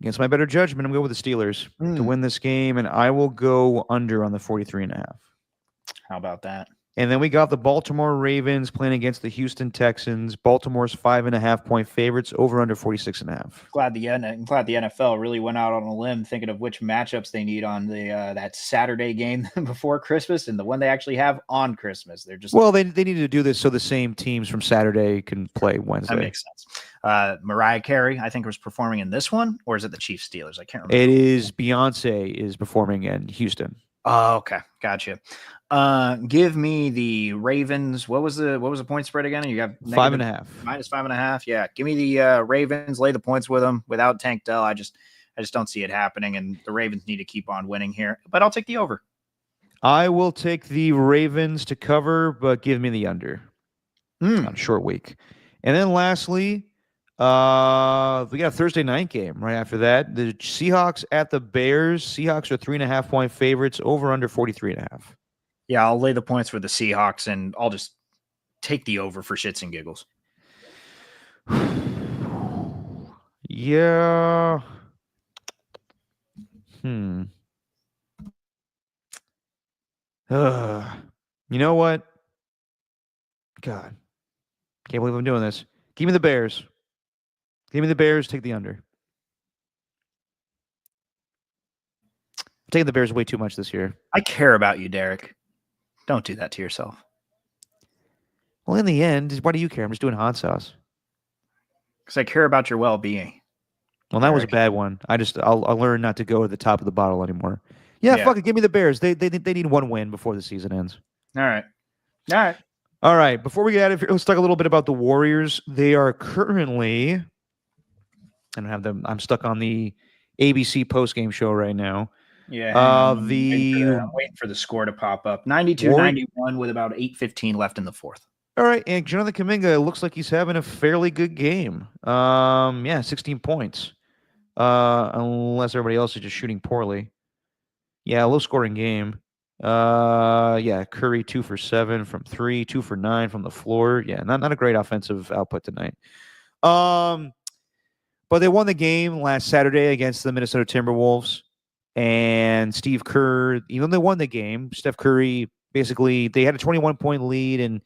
against my better judgment, I'm going to go with the Steelers to win this game, and I will go under on the 43.5. How about that? And then we got the Baltimore Ravens playing against the Houston Texans. Baltimore's 5.5-point favorites, over under 46.5. Glad the NFL really went out on a limb thinking of which matchups they need on the that Saturday game before Christmas and the one they actually have on Christmas. They're just they need to do this so the same teams from Saturday can play Wednesday. That makes sense. Mariah Carey, I think, was performing in this one, or is it the Chiefs Steelers? I can't remember. It is Beyonce is performing in Houston. Oh, okay, gotcha. Give me the Ravens. What was the point spread again? You got -5.5. -5.5. Yeah, give me the Ravens. Lay the points with them without Tank Dell. I just don't see it happening, and the Ravens need to keep on winning here. But I'll take the over. I will take the Ravens to cover, but give me the under on a short week. And then lastly, we got a Thursday night game right after that. The Seahawks at the Bears. Seahawks are 3.5-point favorites, over under 43.5. Yeah, I'll lay the points for the Seahawks, and I'll just take the over for shits and giggles. Yeah. You know what? God. Can't believe I'm doing this. Give me the Bears. Give me the Bears. Take the under. I'm taking the Bears way too much this year. I care about you, Derek. Don't do that to yourself. Well, in the end, why do you care? I'm just doing hot sauce. Because I care about your well-being. Well, that was a bad one. I'll learn not to go to the top of the bottle anymore. Yeah, fuck it. Give me the Bears. They need one win before the season ends. All right. All right. Before we get out of here, let's talk a little bit about the Warriors. They are currently, I don't have them. I'm stuck on the ABC postgame show right now. Yeah. I'm waiting for the score to pop up. 92-91 with about 8:15 left in the fourth. All right, and Jonathan Kuminga looks like he's having a fairly good game. 16 points. Unless everybody else is just shooting poorly. Yeah, low scoring game. Curry 2 for 7 from 3, 2 for 9 from the floor. Yeah, not a great offensive output tonight. But they won the game last Saturday against the Minnesota Timberwolves. And Steve Kerr, even though they won the game, Steph Curry, basically, they had a 21-point lead, and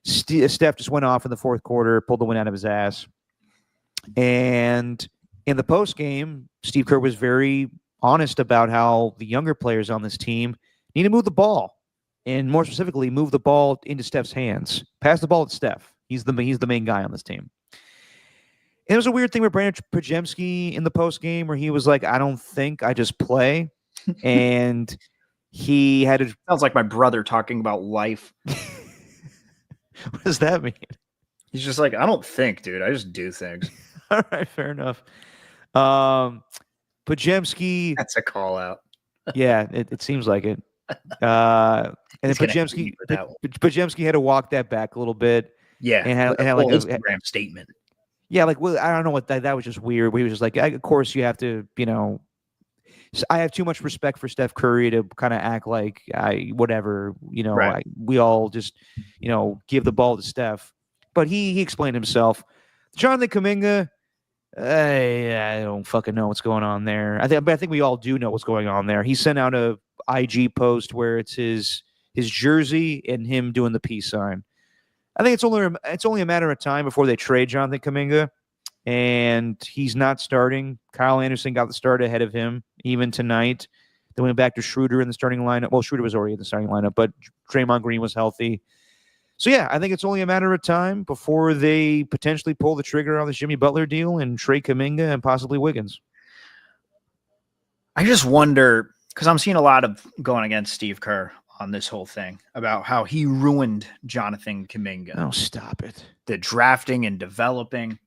Steph just went off in the fourth quarter, pulled the win out of his ass. And in the post game, Steve Kerr was very honest about how the younger players on this team need to move the ball, and more specifically, move the ball into Steph's hands. Pass the ball to Steph. He's the main guy on this team. And there was a weird thing with Brandon Pajemski in the post game where he was like, "I don't think, I just play," and he had to. Sounds like my brother talking about life. What does that mean? He's just like, I don't think, dude. I just do things. All right, fair enough. Pajemski. That's a call out. Yeah, it seems like it. And then Pajemski had to walk that back a little bit. Yeah, and had like a Instagram statement. Yeah, like, well, I don't know what that was just weird. He was just like, of course you have to, I have too much respect for Steph Curry to kind of act like whatever, right. We all just, give the ball to Steph. But he explained himself. Jonathan Kuminga, I don't fucking know what's going on there. I think we all do know what's going on there. He sent out a IG post where it's his his jersey and him doing the peace sign. I think it's only a matter of time before they trade Jonathan Kuminga, and he's not starting. Kyle Anderson got the start ahead of him even tonight. They went back to Schroeder in the starting lineup. Well, Schroeder was already in the starting lineup, but Draymond Green was healthy. So, yeah, I think it's only a matter of time before they potentially pull the trigger on this Jimmy Butler deal and trade Kuminga and possibly Wiggins. I just wonder, because I'm seeing a lot of going against Steve Kerr on this whole thing about how he ruined Jonathan Kuminga. Oh, stop it. The drafting and developing.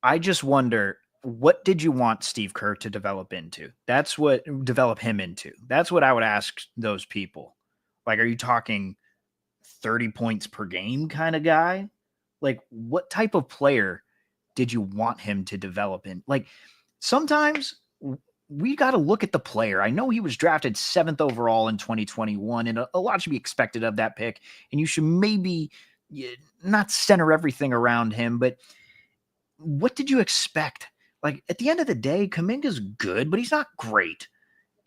I just wonder, what did you want Steve Kerr to develop him into? That's what I would ask those people. Like, are you talking 30 points per game kind of guy? Like, what type of player did you want him to develop in? Like, sometimes we got to look at the player. I know he was drafted 7th overall in 2021, and a lot should be expected of that pick. And you should maybe not center everything around him, but what did you expect? Like, at the end of the day, Kuminga's good, but he's not great.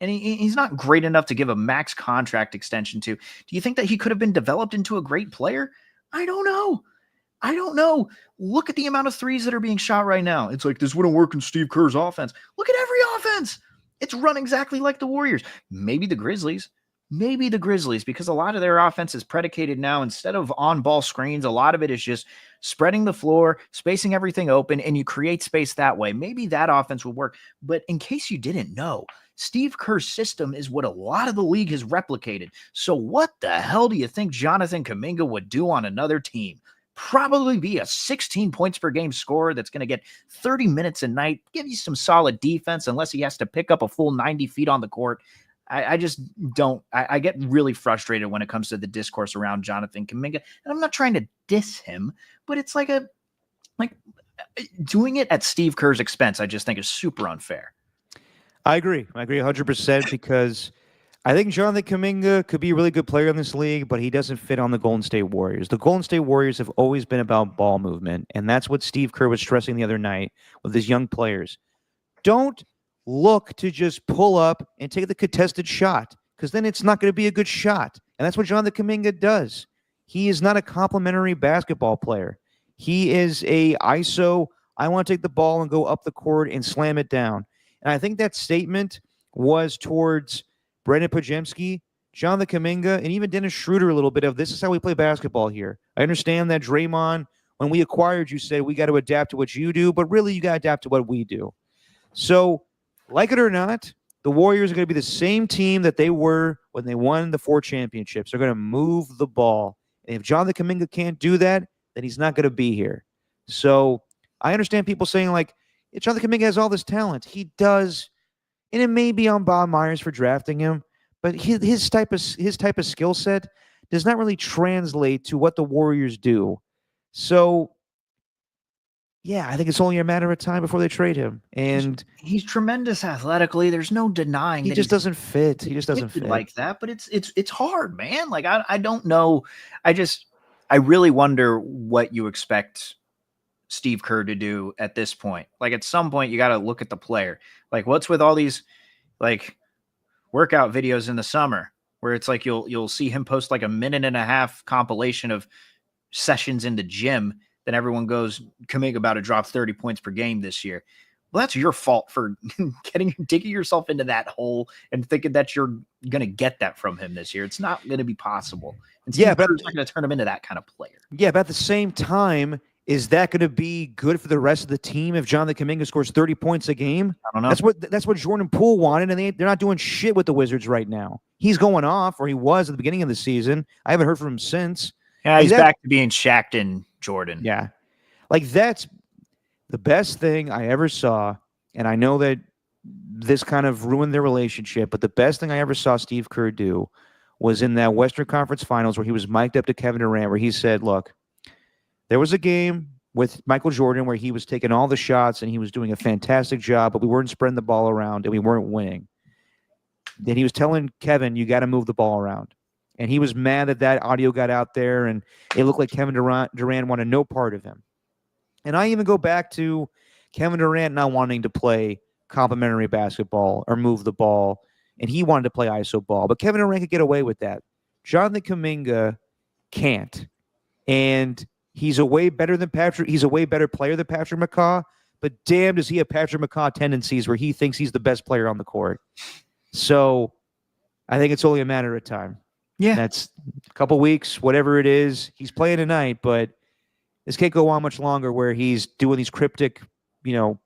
And he's not great enough to give a max contract extension to. Do you think that he could have been developed into a great player? I don't know. Look at the amount of threes that are being shot right now. It's like, this wouldn't work in Steve Kerr's offense. Look at every offense. It's run exactly like the Warriors. Maybe the Grizzlies, because a lot of their offense is predicated now, instead of on-ball screens, a lot of it is just spreading the floor, spacing everything open, and you create space that way. Maybe that offense would work. But in case you didn't know, Steve Kerr's system is what a lot of the league has replicated. So what the hell do you think Jonathan Kuminga would do on another team? Probably be a 16 points per game scorer that's going to get 30 minutes a night, give you some solid defense, unless he has to pick up a full 90 feet on the court. I just don't. I get really frustrated when it comes to the discourse around Jonathan Kuminga. And I'm not trying to diss him, but it's like doing it at Steve Kerr's expense, I just think is super unfair. I agree 100% because I think Jonathan Kuminga could be a really good player in this league, but he doesn't fit on the Golden State Warriors. The Golden State Warriors have always been about ball movement, and that's what Steve Kerr was stressing the other night with his young players. Don't look to just pull up and take the contested shot, because then it's not going to be a good shot. And that's what Jonathan Kuminga does. He is not a complimentary basketball player. He is a ISO, I want to take the ball and go up the court and slam it down. And I think that statement was towards Brendan Pajemski, Jonathan Kuminga, and even Dennis Schroeder a little bit of, this is how we play basketball here. I understand that Draymond, when we acquired you, said we got to adapt to what you do, but really you got to adapt to what we do. So, like it or not, the Warriors are going to be the same team that they were when they won the 4 championships. They're going to move the ball. And if Jonathan Kuminga can't do that, then he's not going to be here. So I understand people saying, like, Jonathan Kuminga has all this talent. He does, and it may be on Bob Myers for drafting him, but his type of skill set does not really translate to what the Warriors do. So, yeah, I think it's only a matter of time before they trade him. And he's tremendous athletically. There's no denying he just doesn't fit. He just doesn't fit like that. But it's hard, man. Like, I don't know. I really wonder what you expect Steve Kerr to do at this point. Like, at some point you got to look at the player. Like, what's with all these like workout videos in the summer where it's like you'll see him post like a 1.5-minute compilation of sessions in the gym, then everyone goes, Kuminga about to drop 30 points per game this year. Well, that's your fault for digging yourself into that hole and thinking that you're going to get that from him this year. It's not going to be possible. And Steve Kerr's not going to turn him into that kind of player. Yeah, but at the same time, is that going to be good for the rest of the team if Jonathan Kuminga scores 30 points a game? I don't know. That's what Jordan Poole wanted, and they're not doing shit with the Wizards right now. He's going off, or he was at the beginning of the season. I haven't heard from him since. Yeah, he's back to being Shaq and Jordan. Yeah. Like, that's the best thing I ever saw, and I know that this kind of ruined their relationship, but the best thing I ever saw Steve Kerr do was in that Western Conference Finals where he was mic'd up to Kevin Durant, where he said, look, there was a game with Michael Jordan where he was taking all the shots and he was doing a fantastic job, but we weren't spreading the ball around and we weren't winning. Then he was telling Kevin, you got to move the ball around. And he was mad that audio got out there and it looked like Kevin Durant wanted no part of him. And I even go back to Kevin Durant not wanting to play complimentary basketball or move the ball, and he wanted to play ISO ball. But Kevin Durant could get away with that Jonathan Kuminga can't. And he's a way better player than Patrick McCaw, but damn, does he have Patrick McCaw tendencies where he thinks he's the best player on the court. So I think it's only a matter of time. Yeah. That's a couple weeks, whatever it is. He's playing tonight, but this can't go on much longer where he's doing these cryptic,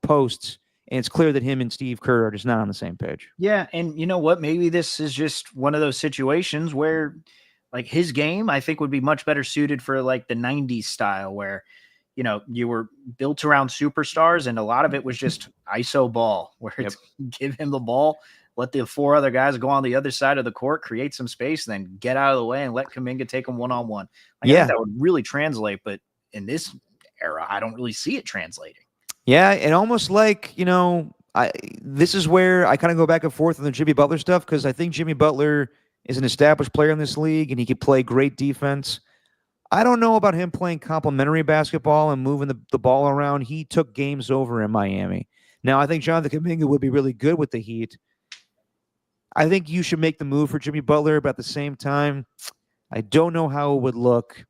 posts, and it's clear that him and Steve Kerr are just not on the same page. Yeah, and you know what? Maybe this is just one of those situations where, like, his game, I think, would be much better suited for like the 90s style where, you were built around superstars and a lot of it was just ISO ball where it's give him the ball, let the 4 other guys go on the other side of the court, create some space, then get out of the way and let Kuminga take them one-on-one. I think that would really translate, but in this era, I don't really see it translating. Yeah, and almost like, this is where I kind of go back and forth on the Jimmy Butler stuff because I think Jimmy Butler is an established player in this league and he could play great defense. I don't know about him playing complementary basketball and moving the ball around. He took games over in Miami. Now, I think Jonathan Kuminga would be really good with the Heat. I think you should make the move for Jimmy Butler, but at the same time, I don't know how it would look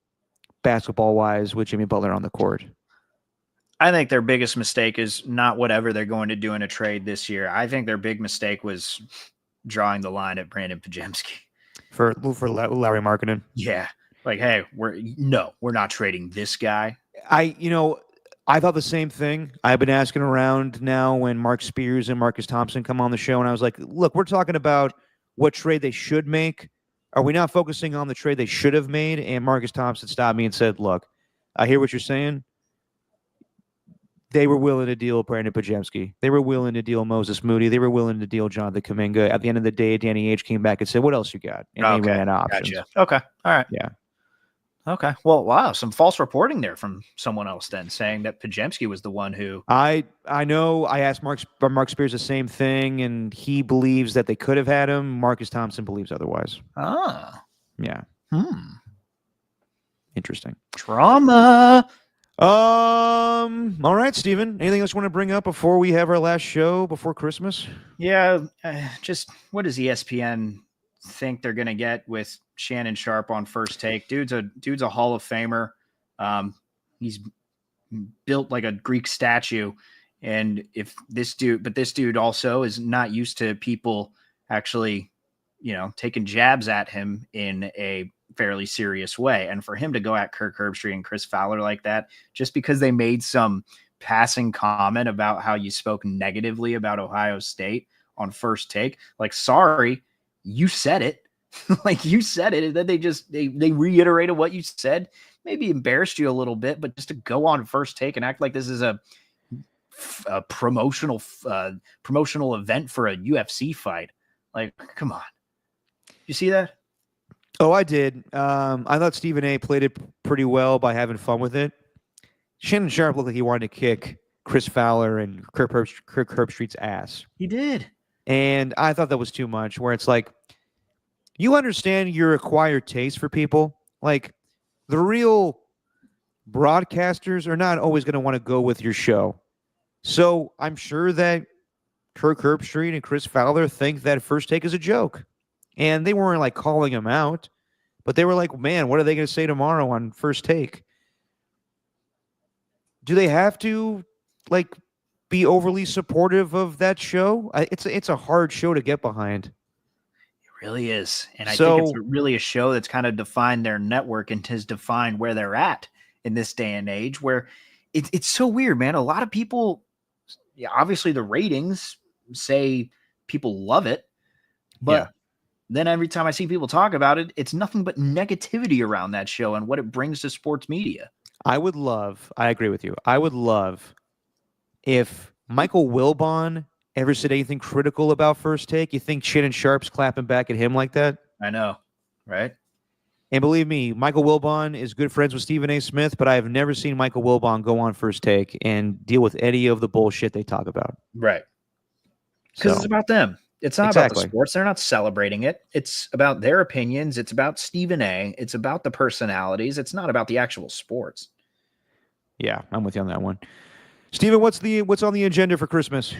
basketball-wise with Jimmy Butler on the court. I think their biggest mistake is not whatever they're going to do in a trade this year. I think their big mistake was drawing the line at Brandon Pajemski. For Larry Markkinen. Yeah. Like, hey, we're not trading this guy. I thought the same thing. I've been asking around now when Mark Spears and Marcus Thompson come on the show, and I was like, look, we're talking about what trade they should make. Are we not focusing on the trade they should have made? And Marcus Thompson stopped me and said, look, I hear what you're saying. They were willing to deal Brandon Pajemski. They were willing to deal Moses Moody. They were willing to deal Jonathan Kuminga. At the end of the day, Danny H came back and said, what else you got? And they ran options. Gotcha. Okay. All right. Yeah. Okay. Well, wow. Some false reporting there from someone else then saying that Pajemski was the one who. I know. I asked Mark Spears the same thing, and he believes that they could have had him. Marcus Thompson believes otherwise. Ah. Yeah. Interesting. Drama. All right, Steven. Anything else you want to bring up before we have our last show before Christmas? Yeah. Just what does ESPN think they're going to get with Shannon Sharpe on First Take? Dude's a Hall of Famer. He's built like a Greek statue. And this dude also is not used to people actually, taking jabs at him in a fairly serious way. And for him to go at Kirk Herbstreit and Chris Fowler like that, just because they made some passing comment about how you spoke negatively about Ohio State on First Take, like, sorry, you said it. Like, you said it, and then they reiterated what you said, maybe embarrassed you a little bit, but just to go on First Take and act like this is a promotional event for a UFC fight. Like, come on. You see that? Oh, I did. I thought Stephen A. played it pretty well by having fun with it. Shannon Sharpe looked like he wanted to kick Chris Fowler and Kirk Herbstreit's ass. He did. And I thought that was too much, where it's like, you understand your acquired taste for people. Like, the real broadcasters are not always going to want to go with your show. So I'm sure that Kirk Herbstreit and Chris Fowler think that First Take is a joke. And they weren't like calling him out, but they were like, man, what are they going to say tomorrow on First Take? Do they have to like be overly supportive of that show? It's a hard show to get behind. It really is. And I think it's really a show that's kind of defined their network and has defined where they're at in this day and age, where it's so weird, man. A lot of people, obviously the ratings say people love it, but then every time I see people talk about it, it's nothing but negativity around that show and what it brings to sports media. I agree with you. I would love if Michael Wilbon ever said anything critical about First Take. You think Shannon Sharpe's clapping back at him like that? I know, right? And believe me, Michael Wilbon is good friends with Stephen A. Smith, but I have never seen Michael Wilbon go on First Take and deal with any of the bullshit they talk about. Right. Because it's about them. It's not about the sports. They're not celebrating it. It's about their opinions. It's about Stephen A. It's about the personalities. It's not about the actual sports. Yeah, I'm with you on that one. Steven, what's on the agenda for Christmas?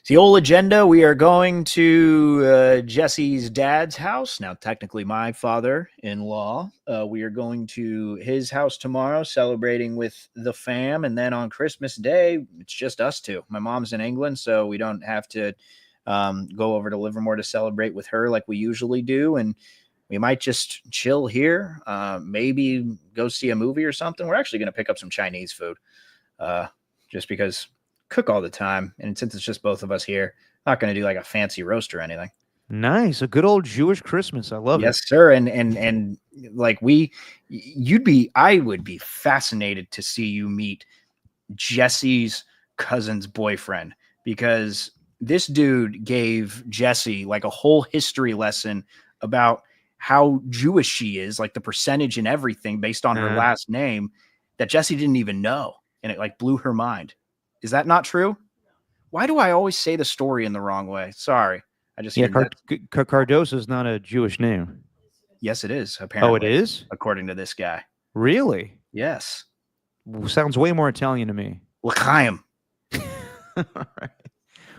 The old agenda, we are going to Jesse's dad's house. Now, technically my father-in-law. We are going to his house tomorrow, celebrating with the fam. And then on Christmas Day, it's just us two. My mom's in England, so we don't have to go over to Livermore to celebrate with her like we usually do. And we might just chill here, maybe go see a movie or something. We're actually going to pick up some Chinese food just because cook all the time. And since it's just both of us here, not going to do like a fancy roast or anything. Nice. A good old Jewish Christmas. I love it. Yes, sir. And like I would be fascinated to see you meet Jesse's cousin's boyfriend, because this dude gave Jesse like a whole history lesson about how Jewish she is, like the percentage and everything based on her last name that Jesse didn't even know. And it like blew her mind. Is that not true? Why do I always say the story in the wrong way? Sorry. I just Cardoso is not a Jewish name. Yes, it is. Apparently. Oh, it is? According to this guy. Really? Yes. Sounds way more Italian to me. L'chaim. All right.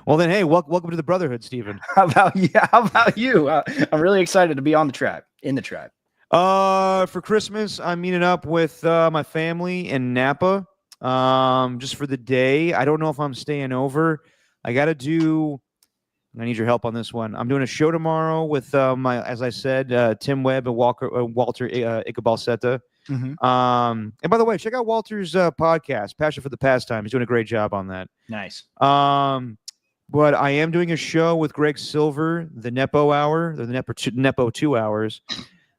Well, then, hey, welcome to the Brotherhood, Stephen. How about you? I'm really excited to be on the tribe, in the tribe. For Christmas, I'm meeting up with my family in Napa. Just for the day. I don't know if I'm staying over. I need your help on this one. I'm doing a show tomorrow with as I said, Tim Webb and Walter Icabalseta. Mm-hmm. And by the way, check out Walter's podcast, Passion for the Pastime. He's doing a great job on that. Nice. But I am doing a show with Greg Silver, the Nepo Hour, the Nepo 2 hours.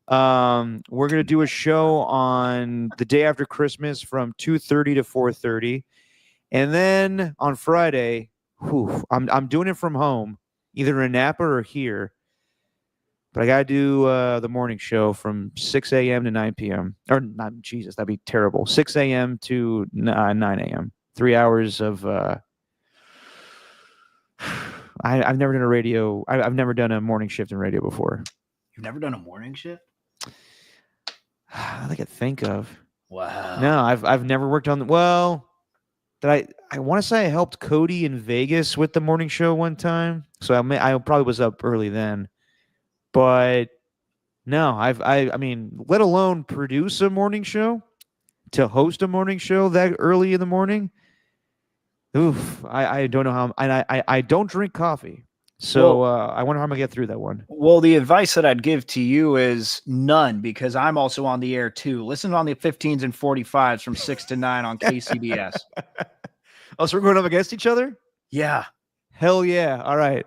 We're going to do a show on the day after Christmas from 2:30 to 4:30. And then on Friday, I'm doing it from home, either in Napa or here. But I got to do the morning show from 6 a.m. to 9 p.m. Or not, Jesus, that'd be terrible. 6 a.m. to 9 a.m. 3 hours of... I've never done a radio. I've never done a morning shift in radio before. You've never done a morning shift? I think I think of. Wow. No, I've never worked on the. Well, I want to say I helped Cody in Vegas with the morning show one time, so I probably was up early then. But no, I mean, let alone produce a morning show, to host a morning show that early in the morning. Oof, I don't know how. And I don't drink coffee, so I wonder how I'm gonna get through that one. Well, the advice that I'd give to you is none, because I'm also on the air too. Listen on the 15s and 45s from 6 to 9 on KCBS. Oh, so we're going up against each other? Yeah. Hell yeah! All right.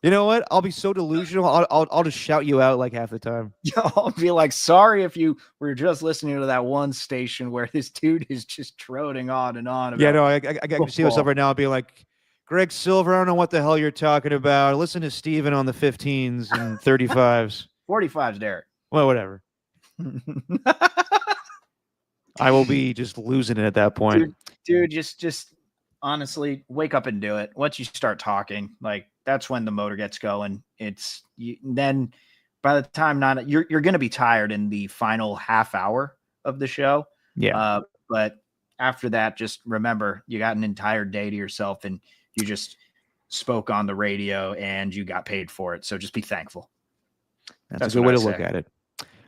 You know what? I'll be so delusional. I'll just shout you out like half the time. I'll be like, sorry if you were just listening to that one station where this dude is just trotting on and on about. Yeah, no, I can see myself right now being like, Greg Silver, I don't know what the hell you're talking about. Listen to Steven on the 15s and 35s. 45s, Derek. Well, whatever. I will be just losing it at that point. Dude, just honestly, wake up and do it. Once you start talking, like, that's when the motor gets going. Then by the time you're going to be tired in the final half hour of the show. Yeah. But after that, just remember you got an entire day to yourself, and you just spoke on the radio and you got paid for it. So just be thankful. That's a good way to look at it.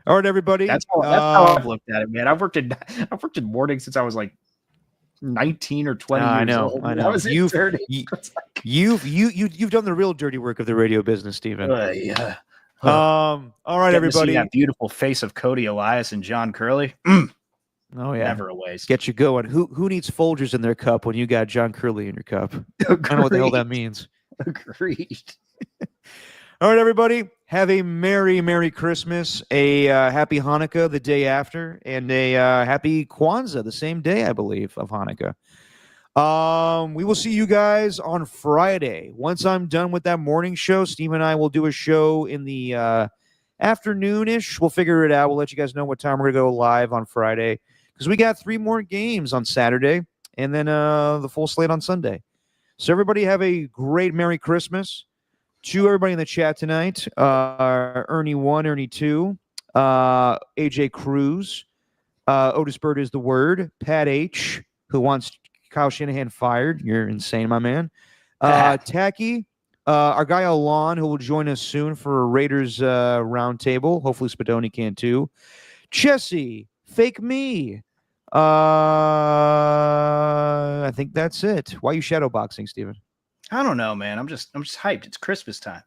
All right, everybody. That's how I've looked at it, man. I've worked in morning since I was like 19 or 20 years old. I know. You've done the real dirty work of the radio business, Stephen. Yeah. All right, everybody. See that beautiful face of Cody Elias and John Curley. Oh yeah, never a waste. Get you going. Who needs Folgers in their cup when you got John Curley in your cup? I don't know what the hell that means. Agreed. All right, everybody. Have a Merry Christmas, a Happy Hanukkah the day after, and a Happy Kwanzaa the same day, I believe, of Hanukkah. We will see you guys on Friday. Once I'm done with that morning show, Steve and I will do a show in the afternoon-ish. We'll figure it out. We'll let you guys know what time we're going to go live on Friday, because we got 3 more games on Saturday, and then the full slate on Sunday. So everybody have a great Merry Christmas. To everybody in the chat tonight, Ernie1, Ernie2, AJ Cruz, Otis Bird is the word, Pat H, who wants Kyle Shanahan fired. You're insane, my man. Tacky, our guy Alon, who will join us soon for a Raiders roundtable. Hopefully Spadoni can too. Jesse, fake me. I think that's it. Why are you shadowboxing, Steven? I don't know, man. I'm just hyped. It's Christmas time.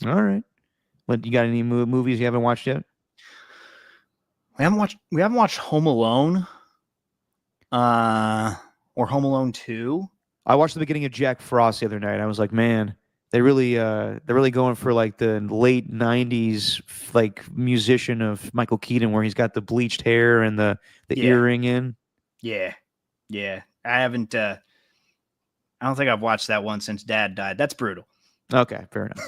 All right. What, you got any movies you haven't watched yet? We haven't watched Home Alone. Or Home Alone 2. I watched the beginning of Jack Frost the other night. I was like, man, they're really going for like the late '90s like musician of Michael Keaton, where he's got the bleached hair and the earring in. Yeah. I haven't. I don't think I've watched that one since Dad died. That's brutal. Okay, fair enough.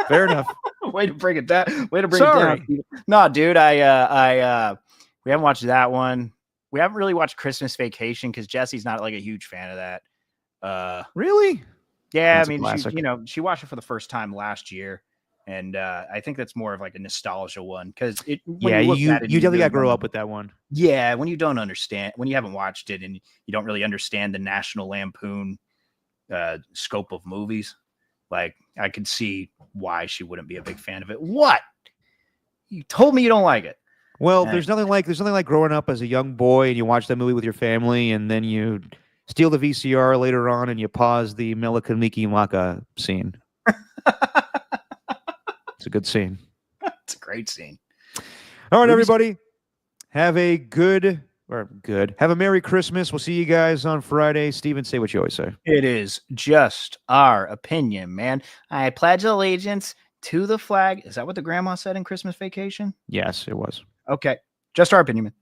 Fair enough. Way to bring it down. Way to bring Sorry. it down. No, dude. We haven't watched that one. We haven't really watched Christmas Vacation because Jesse's not like a huge fan of that. Really? Yeah, That's I a mean, classic. she watched it for the first time last year, and I think that's more of like a nostalgia one because it. Yeah, you definitely got to grow up with that one. Yeah, when you don't understand, when you haven't watched it, and you don't really understand the National Lampoon scope of movies, like I could see why she wouldn't be a big fan of it. What? You told me you don't like it. Well, there's nothing like growing up as a young boy and you watch that movie with your family, and then you steal the VCR later on and you pause the Melikaniki Maka scene. It's a good scene. It's a great scene. All right, everybody. Have a Merry Christmas. We'll see you guys on Friday. Steven, say what you always say. It is just our opinion, man. I pledge allegiance to the flag. Is that what the grandma said in Christmas Vacation? Yes, it was. Okay. Just our opinion, man.